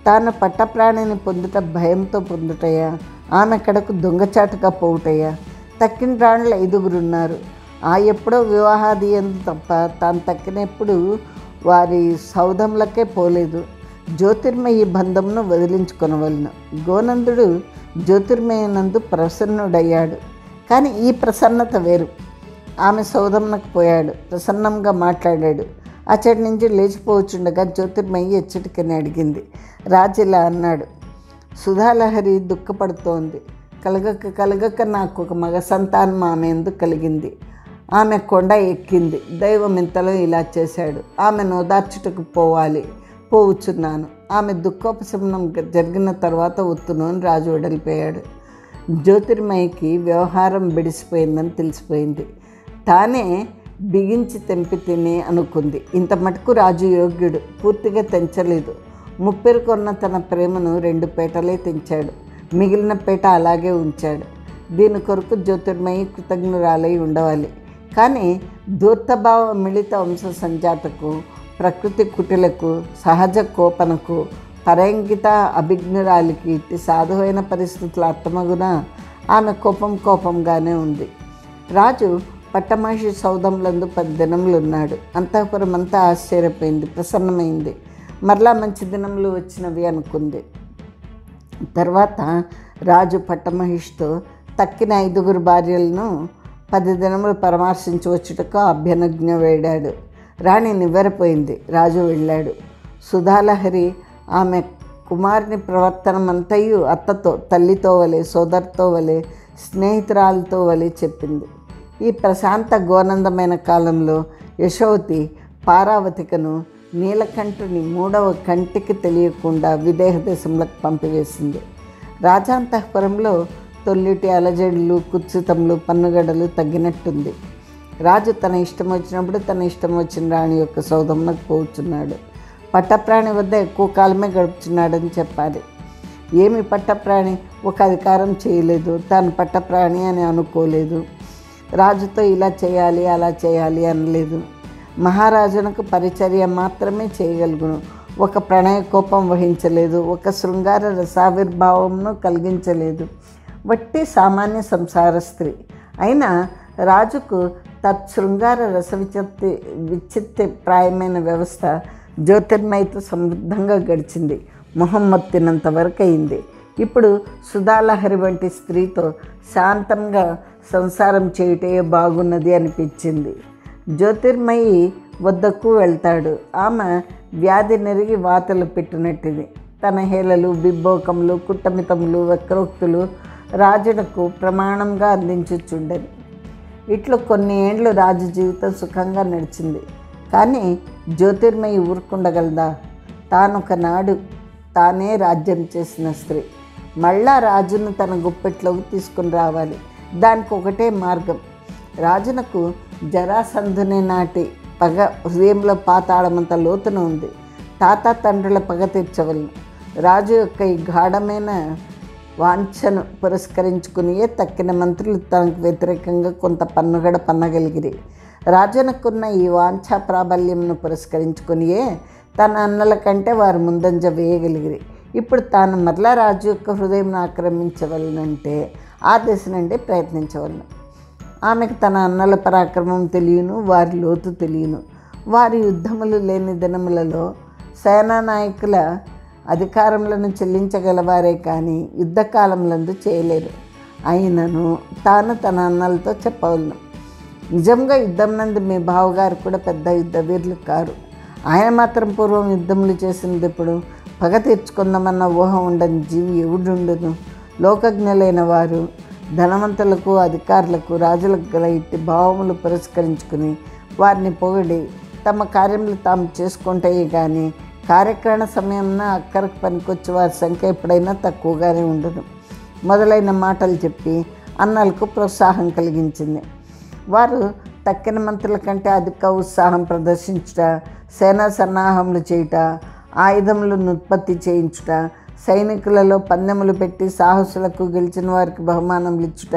S1: తాను పట్టప్రాణిని పొందుట భయంతో పొందుటయా, ఆమె కడకు దొంగచాటుగా పోవుటయా? తక్కిన రాణులు 5గురున్నారు. ఎప్పుడో వివాహాది ఎందు తప్ప తాను తక్కినప్పుడు వారి సౌధంలకే పోలేదు. జ్యోతిర్మయి బంధమును వదిలించుకొనవలను. గోనందుడు జ్యోతిర్మయనందు ప్రసన్నుడయ్యాడు. కానీ ఈ ప్రసన్నత వేరు. ఆమె సౌధంనకు పోయాడు, ప్రసన్నంగా మాట్లాడాడు. అచ్చటి నుంచి లేచిపోవచ్చుండగా జ్యోతిర్మయి ఎచ్చటికని అడిగింది. రాజు ఇలా అన్నాడు, సుధాలహరి దుఃఖపడుతోంది. కలగక నాకు ఒక మగ సంతానం ఆమె ఎందుకు కలిగింది. ఆమె కొండ ఎక్కింది. దైవం ఇంతలో ఇలా చేశాడు. ఆమెను ఓదార్చుటకు పోవచ్చున్నాను. ఆమె దుఃఖోపశమనం జరిగిన తర్వాత ఒత్తును అని రాజు వెడలిపోయాడు. జ్యోతిర్మయికి వ్యవహారం బిడిసిపోయిందని తెలిసిపోయింది. తానే బిగించి తెంపి తిని అనుకుంది. ఇంత మటుకు రాజు యోగ్యుడు. పూర్తిగా తెంచలేదు. ముప్పెరుకొన్న తన ప్రేమను 2 పేటలే తెంచాడు. మిగిలిన పేట అలాగే ఉంచాడు. దీని కొరకు జ్యోతిర్మయి కృతజ్ఞురాలై ఉండవాలి. కానీ ధూర్తభావ మిళిత వంశ సంజాతకు, ప్రకృతి కుటిలకు, సహజ కోపనకు, పరంగిత అభిజ్ఞురాలికి ఇట్టి సాధువైన పరిస్థితులు అర్థమగునా? ఆమె కోపంగానే ఉంది. రాజు పట్టమహిషి సౌధంలందు 10 దినములు ఉన్నాడు. అంతఃపురం అంతా ఆశ్చర్యపోయింది, ప్రసన్నమైంది. మరలా మంచి దినములు వచ్చినవి అనుకుంది. తర్వాత రాజు పట్టమహిషితో తక్కిన 5గురు భార్యలను 10 దినములు పరామర్శించవచ్చుటకు అభ్యనజ్ఞ వేడాడు. రాణి నివ్వెరపోయింది. రాజు వెళ్ళాడు. సుధాలహరి ఆమె కుమారుని ప్రవర్తనమంతయు అత్తతో, తల్లితో వలె, సోదరితో వలె, స్నేహితురాలతో వలె చెప్పింది. ఈ ప్రశాంత గోనందమైన కాలంలో యశోవతి పారావతికను నీలకంఠుని 3వ కంటికి తెలియకుండా విదేహ దేశంలోకి పంపివేసింది. రాజాంతఃపురంలో తొల్లిటి అలజడులు, కుత్సితములు, పన్నుగడలు తగ్గినట్టుంది. రాజు తన ఇష్టం వచ్చినప్పుడు తన ఇష్టం వచ్చిన రాణి యొక్క సౌధంలోకి పోతున్నాడు. పట్టప్రాణి వద్ద ఎక్కువ కాలమే గడుపుతున్నాడని చెప్పాలి. ఏమి పట్టప్రాణి? ఒక అధికారం చేయలేదు. తాను పట్టప్రాణి అని అనుకోలేదు. రాజుతో ఇలా చేయాలి అలా చేయాలి అనలేదు. మహారాజునకు పరిచర్య మాత్రమే చేయగలుగును. ఒక ప్రణయ కోపం వహించలేదు. ఒక శృంగార రసావిర్భావంను కలిగించలేదు. వట్టి సామాన్య సంసార స్త్రీ అయినా రాజుకు తత్శృంగార రస విచిత్తి ప్రాయమైన వ్యవస్థ జ్యోతిర్మయితో సమృద్ధంగా గడిచింది. మొహం మొత్తినంత వరకు అయింది. ఇప్పుడు సుధాలహరి వంటి స్త్రీతో శాంతంగా సంసారం చేయుటే బాగున్నది అనిపించింది. జ్యోతిర్మయి వద్దకు వెళ్తాడు. ఆమె వ్యాధి నెరిగి వాతలు పెట్టినట్టిది. తన హేళలు, బిబ్బోకములు, కుట్టమితములు, వక్రోక్తులు రాజునకు ప్రమాణంగా అందించుచుండెను. ఇట్లు కొన్ని ఏండ్లు రాజు జీవితం సుఖంగా నడిచింది. కానీ జ్యోతిర్మయి ఊరుకుండగలదా? తానొకనాడు తానే రాజ్యం చేసిన స్త్రీ మళ్ళా రాజును తన గుప్పెట్లోకి తీసుకుని రావాలి. దానికి ఒకటే మార్గం. రాజునకు జరాసంధుని నాటి పగ హృదయంలో పాతాళమంత లోతున ఉంది. తాత తండ్రుల పగ తీర్చవలను. రాజు యొక్క ఈ గాఢమైన వాంఛను పురస్కరించుకునియే తక్కిన మంత్రులు తనకు వ్యతిరేకంగా కొంత పన్నుగడ పన్నగలిగిరి. రాజునకున్న ఈ వాంఛా ప్రాబల్యంను పురస్కరించుకునియే తన అన్నల కంటే వారు ముందంజ వేయగలిగిరి. ఇప్పుడు తాను మరలా రాజు యొక్క హృదయం ఆక్రమించవలనంటే ఆ దిశ నుండి ప్రయత్నించవలను. ఆమెకు తన అన్నల పరాక్రమం తెలియను, వారి లోతు తెలియను. వారి యుద్ధములు లేని దినములలో సేనానాయకుల అధికారములను చెల్లించగలవారే కానీ యుద్ధకాలములందు చేయలేరు. అయినను తాను తన అన్నలతో చెప్పవలను, నిజంగా యుద్ధం నందు మీ బావగారు కూడా పెద్ద యుద్ధ వీరులు కారు. ఆయన మాత్రం పూర్వం యుద్ధములు చేసినది ఇప్పుడు పగ తీర్చుకుందామన్న ఊహ ఉండని జీవి ఎవడుండును? లోకజ్ఞులైన వారు ధనవంతులకు, అధికారులకు, రాజులకు గల ఇట్టి భావములు పురస్కరించుకుని వారిని పొగిడి తమ కార్యములు తాము చేసుకుంటే కానీ కార్యకారణ సమయంలో అక్కరకు పనికొచ్చే వారి సంఖ్య ఎప్పుడైనా తక్కువగానే ఉండదు మొదలైన మాటలు చెప్పి అన్నలకు ప్రోత్సాహం కలిగించింది. వారు తక్కిన మంత్రుల కంటే అధిక ఉత్సాహం ప్రదర్శించుట, సేనా సన్నాహములు చేయుట, ఆయుధములను ఉత్పత్తి చేయించుట, సైనికులలో పందెములు పెట్టి సాహసులకు గెలిచిన వారికి బహుమానములు ఇచ్చుట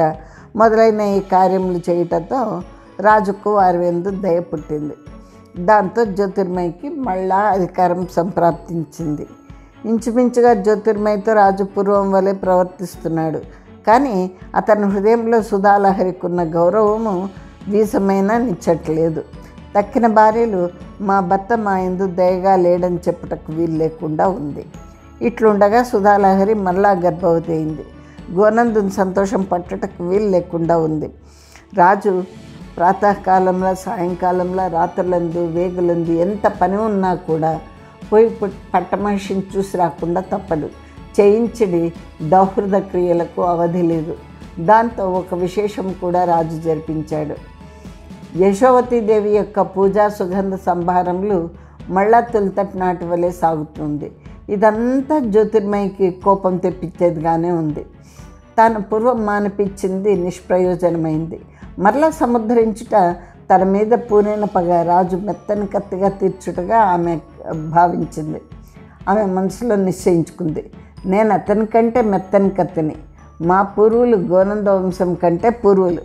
S1: మొదలైన ఈ కార్యములు చేయుటతో రాజుకు వారి యందు దయ పుట్టింది. దాంతో జ్యోతిర్మయికి మళ్ళా అధికారం సంప్రాప్తించింది. ఇంచుమించుగా జ్యోతిర్మయితో రాజు పూర్వం వలె ప్రవర్తిస్తున్నాడు. కానీ అతని హృదయంలో సుధాలహరికున్న గౌరవము వీసమైనా నిచ్చట్లేదు. తక్కిన భార్యలు మా భర్త మా యందు దయగా లేడని చెప్పుటకు వీలు లేకుండా ఉంది. ఇట్లుండగా సుధాలహరి మళ్ళా గర్భవతి అయింది. గోనందుని సంతోషం పట్టుటకు వీలు లేకుండా ఉంది. రాజు ప్రాతకాలంలో, సాయంకాలంలో, రాత్రులందు, వేగులందు ఎంత పని ఉన్నా కూడా పోయి పట్టమహిషిని చూసి రాకుండా తప్పదు. చేయించడి దౌహృద క్రియలకు అవధి లేదు. దాంతో ఒక విశేషం కూడా రాజు జరిపించాడు. యశోవతీదేవి యొక్క పూజా సుగంధ సంభారములు మళ్ళా తొలితటి నాటి వలె సాగుతుంది. ఇదంతా జ్యోతిర్మయికి కోపం తెప్పించేదిగానే ఉంది. తాను పూర్వం మానిపించింది నిష్ప్రయోజనమైంది. మరలా సముద్ధరించుట తన మీద పూనైన పగ రాజు మెత్తని కత్తిగా తీర్చుటగా ఆమె భావించింది. ఆమె మనసులో నిశ్చయించుకుంది, నేను అతని కంటే మెత్తని కత్తిని. మా పూర్వులు గోనంద వంశం కంటే పూర్వులు.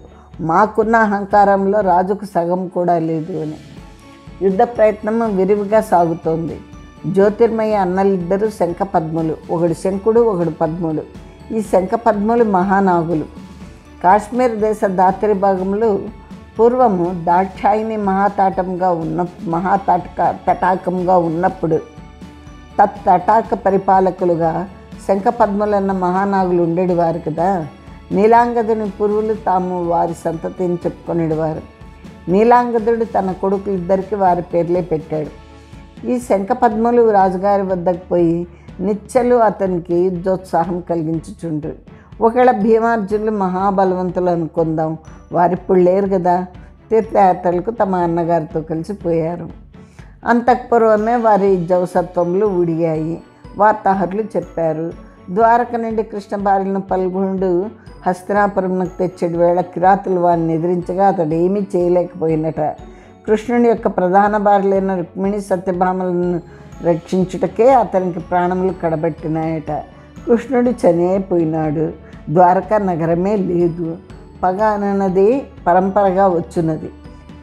S1: మాకున్న అహంకారంలో రాజుకు సగం కూడా లేదు అని. యుద్ధ ప్రయత్నము విరివిగా సాగుతోంది. జ్యోతిర్మయి అన్నలిద్దరూ శంఖపద్ములు. ఒకడు శంకుడు, ఒకడు పద్ముడు. ఈ శంఖపద్ములు మహానాగులు. కాశ్మీర్ దేశ దాత్రి భాగంలో పూర్వము దాక్షాయిని తటాకంగా ఉన్నప్పుడు తటాక పరిపాలకులుగా శంఖపద్ములన్న మహానాగులు ఉండేవారు కదా. నీలాంగదుని పూర్వులు తాము వారి సంతతిని చెప్పుకునేవారు. నీలాంగదుడు తన కొడుకులిద్దరికి వారి పేర్లే పెట్టాడు. ఈ శంఖపద్ములు రాజుగారి వద్దకు పోయి నిత్యలు అతనికి యుద్ధోత్సాహం కలిగించుచుండ్రు. ఒకవేళ భీమార్జునులు మహాబలవంతులు అనుకుందాం, వారిప్పుడు లేరు కదా. తీర్థయాత్రలకు తమ అన్నగారితో కలిసిపోయారు. అంతఃపూర్వమే వారి జవసత్వములు ఉడిగాయి. వార్తాహరులు చెప్పారు. ద్వారక నుండి కృష్ణ భార్యలను పల్గొండు హస్తినాపురంకు తెచ్చేటి వేళ కిరాతులు వారిని ఎదిరించగా అతడు ఏమీ చేయలేకపోయినట. కృష్ణుని యొక్క ప్రధాన భార్యలైన రుక్మిణి సత్యభామలను రక్షించుటకే అతనికి ప్రాణములు కడబెట్టినాయట. కృష్ణుడు చనిపోయినాడు. ద్వారకా నగరమే లేదు. పగ అన్నది పరంపరగా వచ్చున్నది.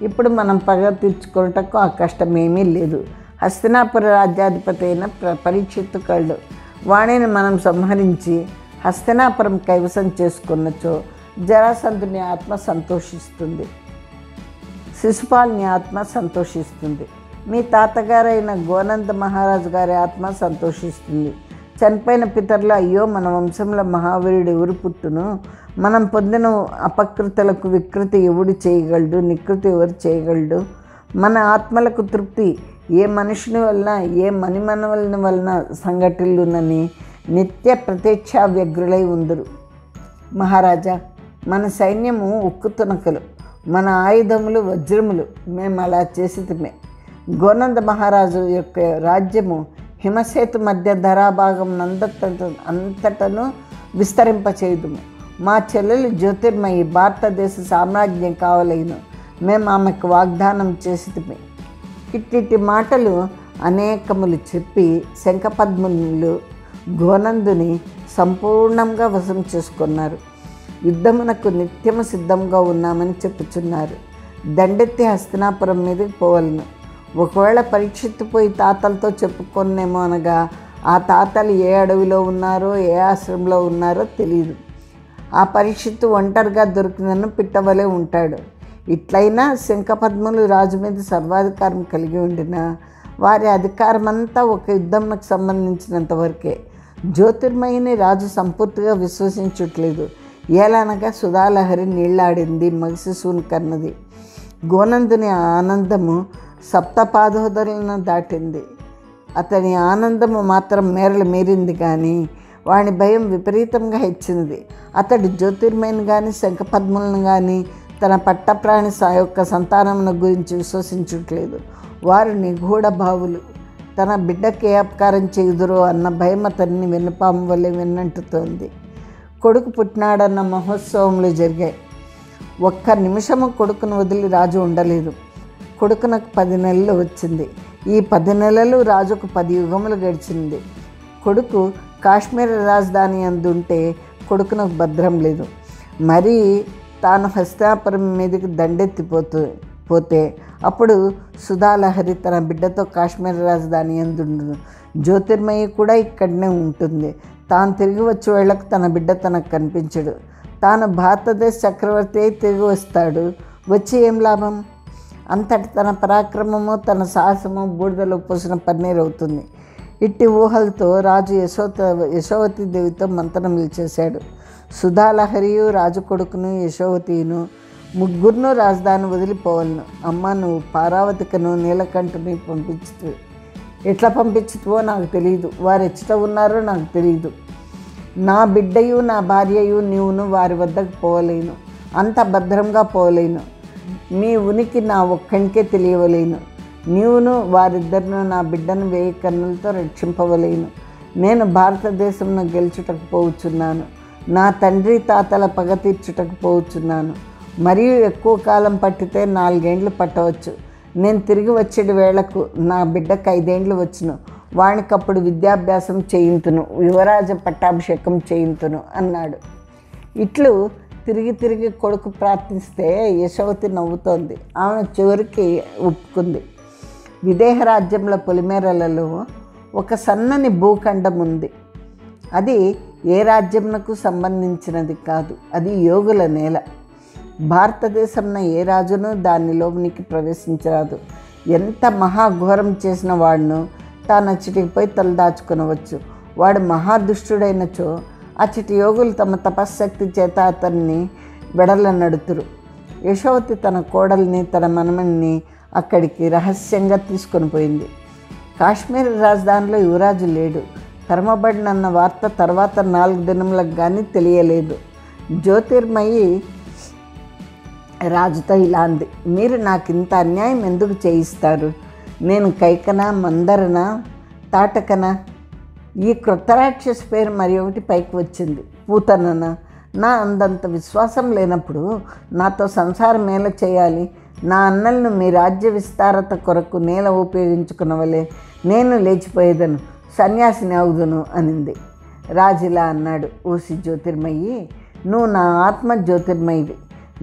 S1: ఇప్పుడు మనం పగ తీర్చుకున్నటకు ఆ కష్టమేమీ లేదు. హస్తినాపుర రాజ్యాధిపతి అయిన పరీక్షిత్తు కళ్ళు. వాణిని మనం సంహరించి హస్తినాపురం కైవసం చేసుకున్నచో జరాసంధుని ఆత్మ సంతోషిస్తుంది, శిశుపాలుని ఆత్మ సంతోషిస్తుంది, మీ తాతగారైన గోనంద మహారాజు గారి ఆత్మ సంతోషిస్తుంది. చనిపోయిన పితరులు, అయ్యో మన వంశంలో మహావీరుడు ఎవరు పుట్టును, మనం పొందిన అపకృతులకు వికృతి ఎవడు చేయగలడు, నికృతి ఎవరు చేయగలడు, మన ఆత్మలకు తృప్తి ఏ మనుషుని వలన ఏ మణిమనవల వలన సంఘటిల్లునని నిత్య ప్రత్యక్ష వ్యగ్రులై ఉందరు. మహారాజా, మన సైన్యము ఉక్కు తునకలు, మన ఆయుధములు వజ్రములు, మేము అలా చేసిమే. గోనంద మహారాజు యొక్క రాజ్యము హిమసేతు మధ్య ధరాభాగం అంతటను విస్తరింపచేయుదుము. మా చెల్లెలు జ్యోతిర్మయి భారతదేశ సామ్రాజ్యం కావలేను, మేము ఆమెకు వాగ్దానం చేసిమే. ఇట్టి మాటలు అనేకములు చెప్పి శంఖపద్ములు గోనందుని సంపూర్ణంగా వశం చేసుకున్నారు. యుద్ధమునకు నిత్యము సిద్ధంగా ఉన్నామని చెప్పుచున్నారు. దండెత్తి హస్తినాపురం మీదకి పోవలను. ఒకవేళ పరీక్షిత్తుపోయి తాతలతో చెప్పుకొనేమో అనగా ఆ తాతలు ఏ అడవిలో ఉన్నారో ఏ ఆశ్రమంలో ఉన్నారో తెలియదు. ఆ పరీక్షిత్తు ఒంటరిగా దొరికినను పిట్టవలే ఉంటాడు. ఇట్లయినా శంఖపద్ములు రాజు మీద సర్వాధికారం కలిగి ఉండిన వారి అధికారం అంతా ఒక యుద్ధంకు సంబంధించినంత వరకే. జ్యోతిర్మయిని రాజు సంపూర్తిగా విశ్వసించట్లేదు. ఏలనగా సుధాలహరి నీళ్లాడింది, మగశిశువుని కన్నది. గోనందుని ఆనందము సప్తపాదోదరులను దాటింది. అతని ఆనందము మాత్రం మేరలు మీరింది, కానీ వాని భయం విపరీతంగా హెచ్చినది. అతడు జ్యోతిర్మయిని కానీ శంఖపద్ములను కానీ తన పట్టప్రాణి యొక్క సంతానమును గురించి విశ్వసించట్లేదు. వారు నిగూఢ భావులు. తన బిడ్డకి ఏ అపకారం చేయుదురో అన్న భయం అతన్ని వెన్నుపాము వల్లే వెన్నంటుతోంది. కొడుకు పుట్టినాడన్న మహోత్సవములు జరిగాయి. ఒక్క నిమిషము కొడుకును వదిలి రాజు ఉండలేదు. కొడుకునకు 10 నెలలు వచ్చింది. ఈ 10 నెలలు రాజుకు 10 యుగములు గడిచింది. కొడుకు కాశ్మీర రాజధాని అందుంటే కొడుకునకు భద్రం లేదు. మరీ తాను హస్తినాపురం మీదకి పోతే అప్పుడు సుధాలహరి తన బిడ్డతో కాశ్మీర రాజధాని అందుండును. జ్యోతిర్మయి కూడా ఇక్కడనే ఉంటుంది. తాను తిరిగి వచ్చే వేళకు తన బిడ్డ తనకు కనిపించడు. తాను భారతదేశ చక్రవర్తి అయి తిరిగి వస్తాడు. వచ్చి ఏం లాభం? అంతటి తన పరాక్రమము తన సాహసము బూడిదలో పోసిన పన్నీరు అవుతుంది. ఇట్టి ఊహలతో రాజు యశోవతి దేవితో మంతనములు చేశాడు. సుధాలహరియు రాజు కొడుకును యశోవతిను ముగ్గురును రాజధాని వదిలిపోవాలను. అమ్మ, నువ్వు పారావతికను నీలకంఠుని పంపించుతు. ఎట్లా పంపించుతువో నాకు తెలియదు. వారు ఎచ్చట ఉన్నారో నాకు తెలియదు. నా బిడ్డయు నా భార్యయు నీవును వారి వద్దకు పోవలేను. అంత భద్రంగా పోవలేను. మీ ఉనికి నా ఒక్కనికే తెలియవలేను. నీవును వారిద్దరిను నా బిడ్డను 1000 కన్నులతో రక్షింపవలేను. నేను భారతదేశంను గెలుచుటకు పోవచ్చున్నాను. నా తండ్రి తాతల పగ తీర్చుటకు పోవచ్చున్నాను. మరియు ఎక్కువ కాలం పట్టితే 4 ఏండ్లు పట్టవచ్చు. నేను తిరిగి వచ్చేటి వేళకు నా బిడ్డకు 5 ఏండ్లు వచ్చును. వానికప్పుడు విద్యాభ్యాసం చేయింతును, యువరాజ పట్టాభిషేకం చేయింతును అన్నాడు. ఇట్లు తిరిగి కొడుకు ప్రార్థిస్తే యశోవతి నవ్వుతోంది. ఆమె చివరికి ఒప్పుకుంది. విదేహ రాజ్యంలో పొలిమేరలలో ఒక సన్నని భూఖండం ఉంది. అది ఏ రాజ్యమునకు సంబంధించినది కాదు. అది యోగుల నేల. భారతదేశంన ఏ రాజును దానిలోనికి ప్రవేశించరాదు. ఎంత మహాఘోరం చేసిన వాడును తాను అచ్చటికి పోయి తలదాచుకొనవచ్చు. వాడు మహాదుష్టుడైనచో అచ్చటి యోగులు తమ తపశ్శక్తి చేత అతన్ని వెడలనడుతురు. యశోవతి తన కోడల్ని తన మనమణ్ణి అక్కడికి రహస్యంగా తీసుకొని పోయింది. కాశ్మీర్ రాజధానిలో యువరాజు లేడు. తరమబడినన్న వార్త తర్వాత 4 దినములకు కానీ తెలియలేదు. జ్యోతిర్మయి రాజుతో ఇలా అంది. మీరు నాకు ఇంత అన్యాయం ఎందుకు చేయిస్తారు? నేను కైకన, మందరన, తాటకన, ఈ క్రొత్త రాక్షసి పేరు మరి ఒకటి పైకి వచ్చింది, పూతనన. నా అందంత విశ్వాసం లేనప్పుడు నాతో సంసారం మేల చేయాలి. నా అన్నలను మీ రాజ్య విస్తారత కొరకు నేల ఉపయోగించుకున్నవలే నేను లేచిపోయేదను, సన్యాసిని అవుదును అనింది. రాజులా అన్నాడు. ఓసి జ్యోతిర్మయి, నువ్వు నా ఆత్మ జ్యోతిర్మయివి,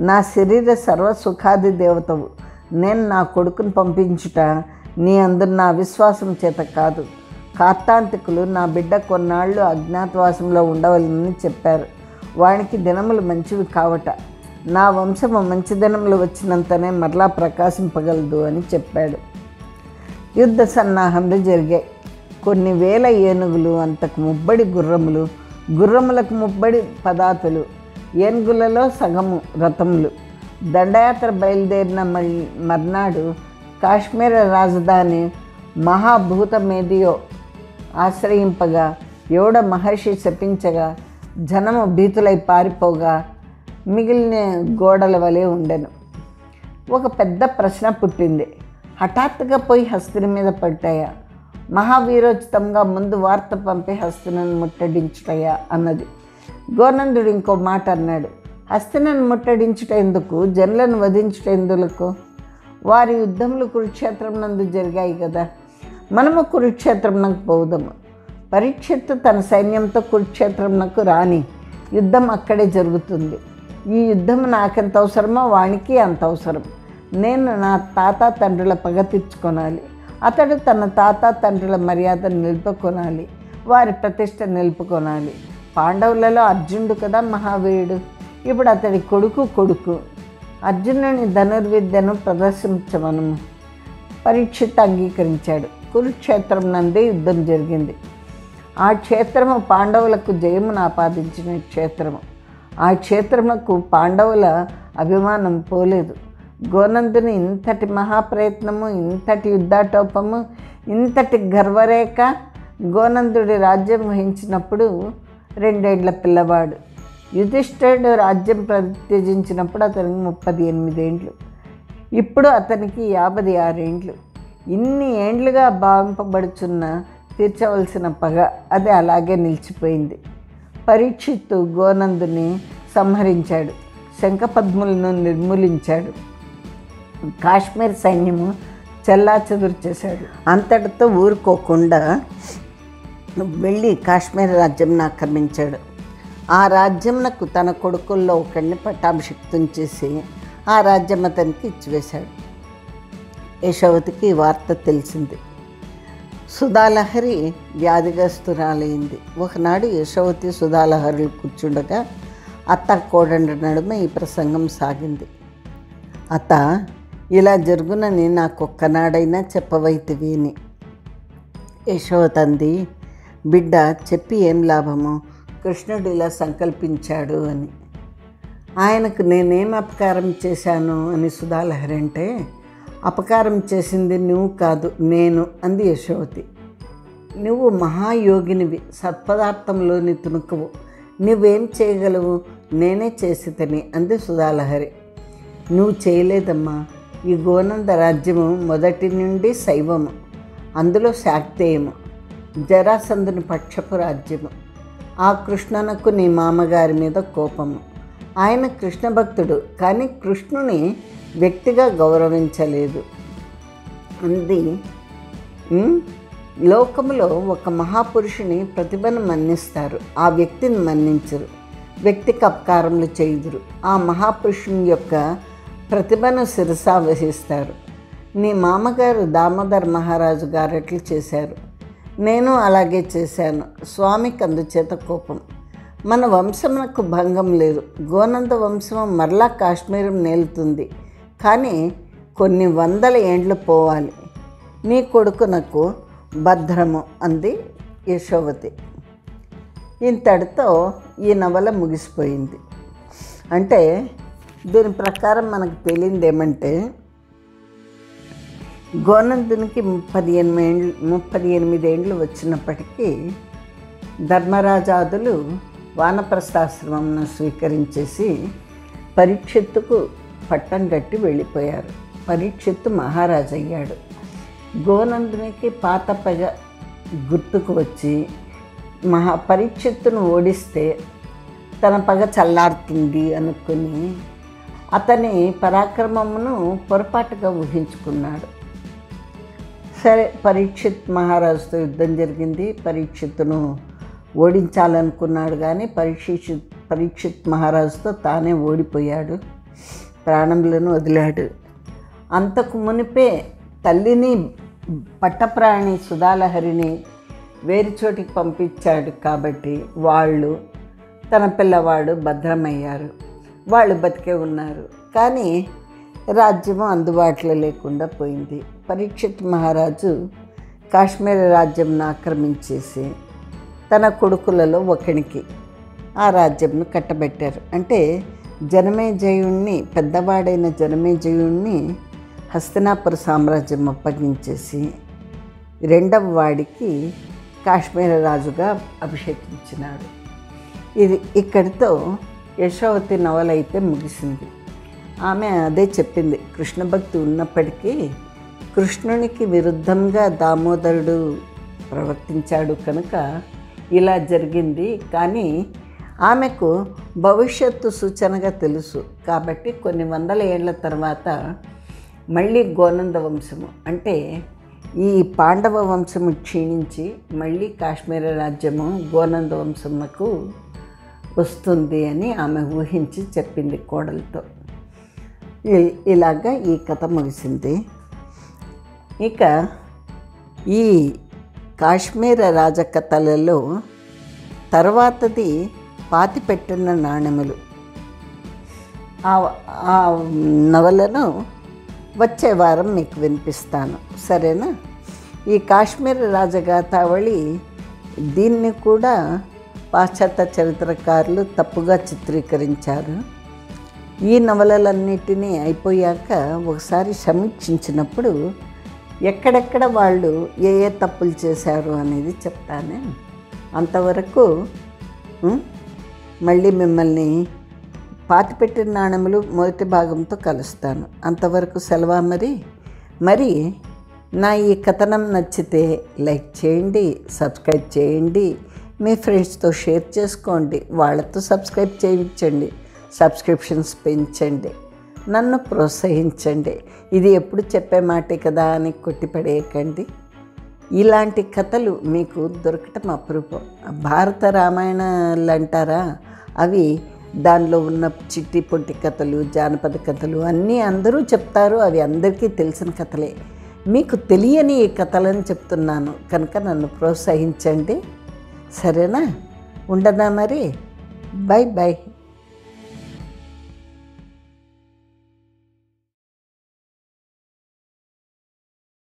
S1: నా శరీర సర్వసుఖాది దేవతవు. నేను నా కొడుకును పంపించుట నీ అందు నా విశ్వాసం చేత కాదు. కార్తాంతికులు నా బిడ్డ కొన్నాళ్ళు అజ్ఞాతవాసంలో ఉండవలనని చెప్పారు. వానికి దినములు మంచివి కావట. నా వంశము మంచి దినములు వచ్చినంతనే మరలా ప్రకాశింపగలదు అని చెప్పాడు. యుద్ధ సన్నాహములు జరిగాయి. కొన్ని వేల ఏనుగులు, అంతకు ముబ్బడి గుర్రములు, గుర్రములకు ముబ్బడి పదాతులు, ఏనుగులలో సగము రథములు. దండయాత్ర బయలుదేరిన మర్నాడు కాశ్మీర రాజధాని మహాభూతమేదియో ఆశ్రయింపగా, ఎవడ మహర్షి శపించగా, జనము భీతులై పారిపోగా మిగిలిన గోడల వలె ఉండెను. ఒక పెద్ద ప్రశ్న పుట్టింది. హఠాత్తుగా పోయి హస్తిని మీద పడ్డాయా? మహావీరోచితంగా ముందు వార్త పంపి హస్తినను ముట్టడించుటయా అన్నది. గోనందుడు ఇంకో మాట అన్నాడు. హస్తినను ముట్టడించుట ఎందుకు? జనులను వధించుట ఎందులకు? వారి యుద్ధములు కురుక్షేత్రం నందు జరిగాయి కదా. మనము కురుక్షేత్రంనకు పోదాము. పరీక్షిత్తు తన సైన్యంతో కురుక్షేత్రంనకు రాని, యుద్ధం అక్కడే జరుగుతుంది. ఈ యుద్ధం నాకెంత అవసరమో వానికి అంత అవసరం. నేను నా తాత తండ్రుల పగ తీర్చుకొనాలి. అతడు తన తాత తండ్రుల మర్యాదను నిలుపుకొనాలి, వారి ప్రతిష్ట నిలుపుకొనాలి. పాండవులలో అర్జునుడు కదా మహావీరుడు. ఇప్పుడు అతడి కొడుకు అర్జునుని ధనుర్విద్యను ప్రదర్శించమను. పరీక్షిత్ అంగీకరించాడు. కురుక్షేత్రం నందే యుద్ధం జరిగింది. ఆ క్షేత్రము పాండవులకు జయమును ఆపాదించిన క్షేత్రము. ఆ క్షేత్రములకు పాండవుల అభిమానం పోలేదు. గోనందుని ఇంతటి మహాప్రయత్నము, ఇంతటి యుద్ధాటోపము, ఇంతటి గర్వరేఖ. గోనందుడి రాజ్యం వహించినప్పుడు 2 ఏళ్ల పిల్లవాడు. యుధిష్ఠిరుడు రాజ్యం ప్రత్యజించినప్పుడు అతనికి 38 ఏండ్లు. ఇప్పుడు అతనికి 56 ఏండ్లు. ఇన్ని ఏండ్లుగా భావింపబడుచున్న తీర్చవలసిన పగ అది అలాగే నిలిచిపోయింది. పరీక్షిత్తు గోనందుని సంహరించాడు, శంఖపద్ములను నిర్మూలించాడు, కాశ్మీర్ సైన్యము చెల్లాచెదురు చేశాడు. అంతటితో ఊరుకోకుండా వెళ్ళి కాశ్మీర్ రాజ్యంను ఆక్రమించాడు. ఆ రాజ్యంనకు తన కొడుకుల్లో ఒకడిని పట్టాభిషిక్తం చేసి ఆ రాజ్యం అతనికి ఇచ్చివేశాడు. యశోవతికి వార్త తెలిసింది. సుధాలహరి వ్యాధిగ్రస్తురాలైంది. ఒకనాడు యశోవతి సుధాలహరులు కూర్చుండగా అత్త కోడండ్రి నడుమ ఈ ప్రసంగం సాగింది. అత్త, ఇలా జరుగునని నాకొక్కనాడైనా చెప్పవైతివి అని. యశోవతి అంది, బిడ్డ, చెప్పి ఏం లాభము, కృష్ణుడు ఇలా సంకల్పించాడు అని. ఆయనకు నేనేం అపకారం చేశాను అని సుధాలహరి అంటే, అపకారం చేసింది నువ్వు కాదు నేను అంది యశోవతి. నువ్వు మహాయోగినివి, సత్పదార్థంలోని తుణుకువు, నువ్వేం చేయగలవు, నేనే చేసితని అంది సుధాలహరి. నువ్వు చేయలేదమ్మా. ఈ గోనంద రాజ్యము మొదటి నుండి శైవము, అందులో శాక్తేయము, జరాసంధుని పక్షపు రాజ్యము. ఆ కృష్ణనకు నీ మామగారి మీద కోపము. ఆయన కృష్ణ భక్తుడు, కానీ కృష్ణుని వ్యక్తిగా గౌరవించలేదు అంది. లోకములో ఒక మహాపురుషుని ప్రతిభను మన్నిస్తారు, ఆ వ్యక్తిని మన్నించరు, వ్యక్తికి అపకారములు చేయుదురు. ఆ మహాపురుషుని యొక్క ప్రతిభను శిరసా వహిస్తారు. నీ మామగారు దామోదర్ మహారాజు గారు ఎట్లు చేశారు, నేను అలాగే చేశాను. స్వామికి అందుచేత కోపం. మన వంశమునకు భంగం లేదు. గోనంద వంశం మరలా కాశ్మీరం నేలుతుంది, కానీ కొన్ని వందల ఏండ్లు పోవాలి. నీ కొడుకునకు భద్రము అంది యశోవతి. ఇంతటితో ఈ నవల ముగిసిపోయింది. అంటే దీని ప్రకారం మనకు తెలియంది ఏమంటే, గోనందునికి 38 ఏండ్లు వచ్చినప్పటికీ ధర్మరాజాదులు వానప్రస్థాశ్రమంను స్వీకరించేసి పరీక్షిత్తుకు పట్టం కట్టి వెళ్ళిపోయారు. పరీక్షిత్తు మహారాజు అయ్యాడు. గోనందునికి పాత పగ గుర్తుకు వచ్చి పరీక్షిత్తును ఓడిస్తే తన పగ చల్లారుతుంది అనుకుని అతని పరాక్రమమును పొరపాటుగా ఊహించుకున్నాడు. సరే, పరీక్షిత్ మహారాజుతో యుద్ధం జరిగింది. పరీక్షిత్తును ఓడించాలనుకున్నాడు, కానీ పరీక్షిత్ మహారాజుతో తానే ఓడిపోయాడు, ప్రాణములను వదిలాడు. అంతకు మునిపే తల్లిని పట్టప్రాణి సుధాలహరిని వేరు చోటికి పంపించాడు కాబట్టి వాళ్ళు తన పిల్లవాడు భద్రమయ్యారు, వాళ్ళు బతికే ఉన్నారు. కానీ రాజ్యము అందుబాటులో లేకుండా పోయింది. పరీక్షిత్ మహారాజు కాశ్మీర రాజ్యంను ఆక్రమించేసి తన కొడుకులలో ఒకనికి ఆ రాజ్యంను కట్టబెట్టారు. అంటే జనమేజయుణ్ణి, పెద్దవాడైన జనమేజయుణ్ణి హస్తినాపుర సామ్రాజ్యం అప్పగించేసి రెండవ వాడికి కాశ్మీర రాజుగా అభిషేకించినాడు. ఇది ఇక్కడితో యశోవతి నవల అయితే ముగిసింది. ఆమె అదే చెప్పింది, కృష్ణ భక్తి ఉన్నప్పటికీ కృష్ణునికి విరుద్ధంగా దామోదరుడు ప్రవర్తించాడు కనుక ఇలా జరిగింది. కానీ ఆమెకు భవిష్యత్తు సూచనగా తెలుసు కాబట్టి కొన్ని వందల ఏళ్ల తర్వాత మళ్ళీ గోనంద వంశము, అంటే ఈ పాండవ వంశము క్షీణించి మళ్ళీ కాశ్మీర రాజ్యము గోనంద వంశమునకు వస్తుంది అని ఆమె ఊహించి చెప్పింది కోడలతో. ఇలాగా ఈ కథ ముగిసింది. ఇక ఈ కాశ్మీర రాజకథలలో తర్వాతది పాతిపెట్టిన నాణెములు. ఆ నవలను వచ్చే వారం మీకు వినిపిస్తాను, సరేనా? ఈ కాశ్మీర రాజగాథావళి దీన్ని కూడా పాశ్చాత్య చరిత్రకారులు తప్పుగా చిత్రీకరించారు. ఈ నవలలన్నిటినీ అయిపోయాక ఒకసారి సమీక్షించినప్పుడు ఎక్కడెక్కడ వాళ్ళు ఏ ఏ తప్పులు చేశారు అనేది చెప్తానే. అంతవరకు మళ్ళీ మిమ్మల్ని పాతిపెట్టిన నాణెములు మొదటి భాగంతో కలుస్తాను. అంతవరకు సెలవా మరి నా ఈ కథనం నచ్చితే లైక్ చేయండి, సబ్స్క్రైబ్ చేయండి, మీ ఫ్రెండ్స్తో షేర్ చేసుకోండి, వాళ్ళతో సబ్స్క్రైబ్ చేయించండి, సబ్స్క్రిప్షన్స్ పెంచండి, నన్ను ప్రోత్సహించండి. ఇది ఎప్పుడు చెప్పే మాటే కదా అని కొట్టిపడేయకండి. ఇలాంటి కథలు మీకు దొరకటం అపురూపం. భారత రామాయణాలు అంటారా, అవి దానిలో ఉన్న చిట్టి పొట్టి కథలు, జానపద కథలు అన్నీ అందరూ చెప్తారు. అవి అందరికీ తెలిసిన కథలే. మీకు తెలియని ఈ కథలను చెప్తున్నాను కనుక నన్ను ప్రోత్సహించండి. సరేనా? ఉండనా మరి? By by.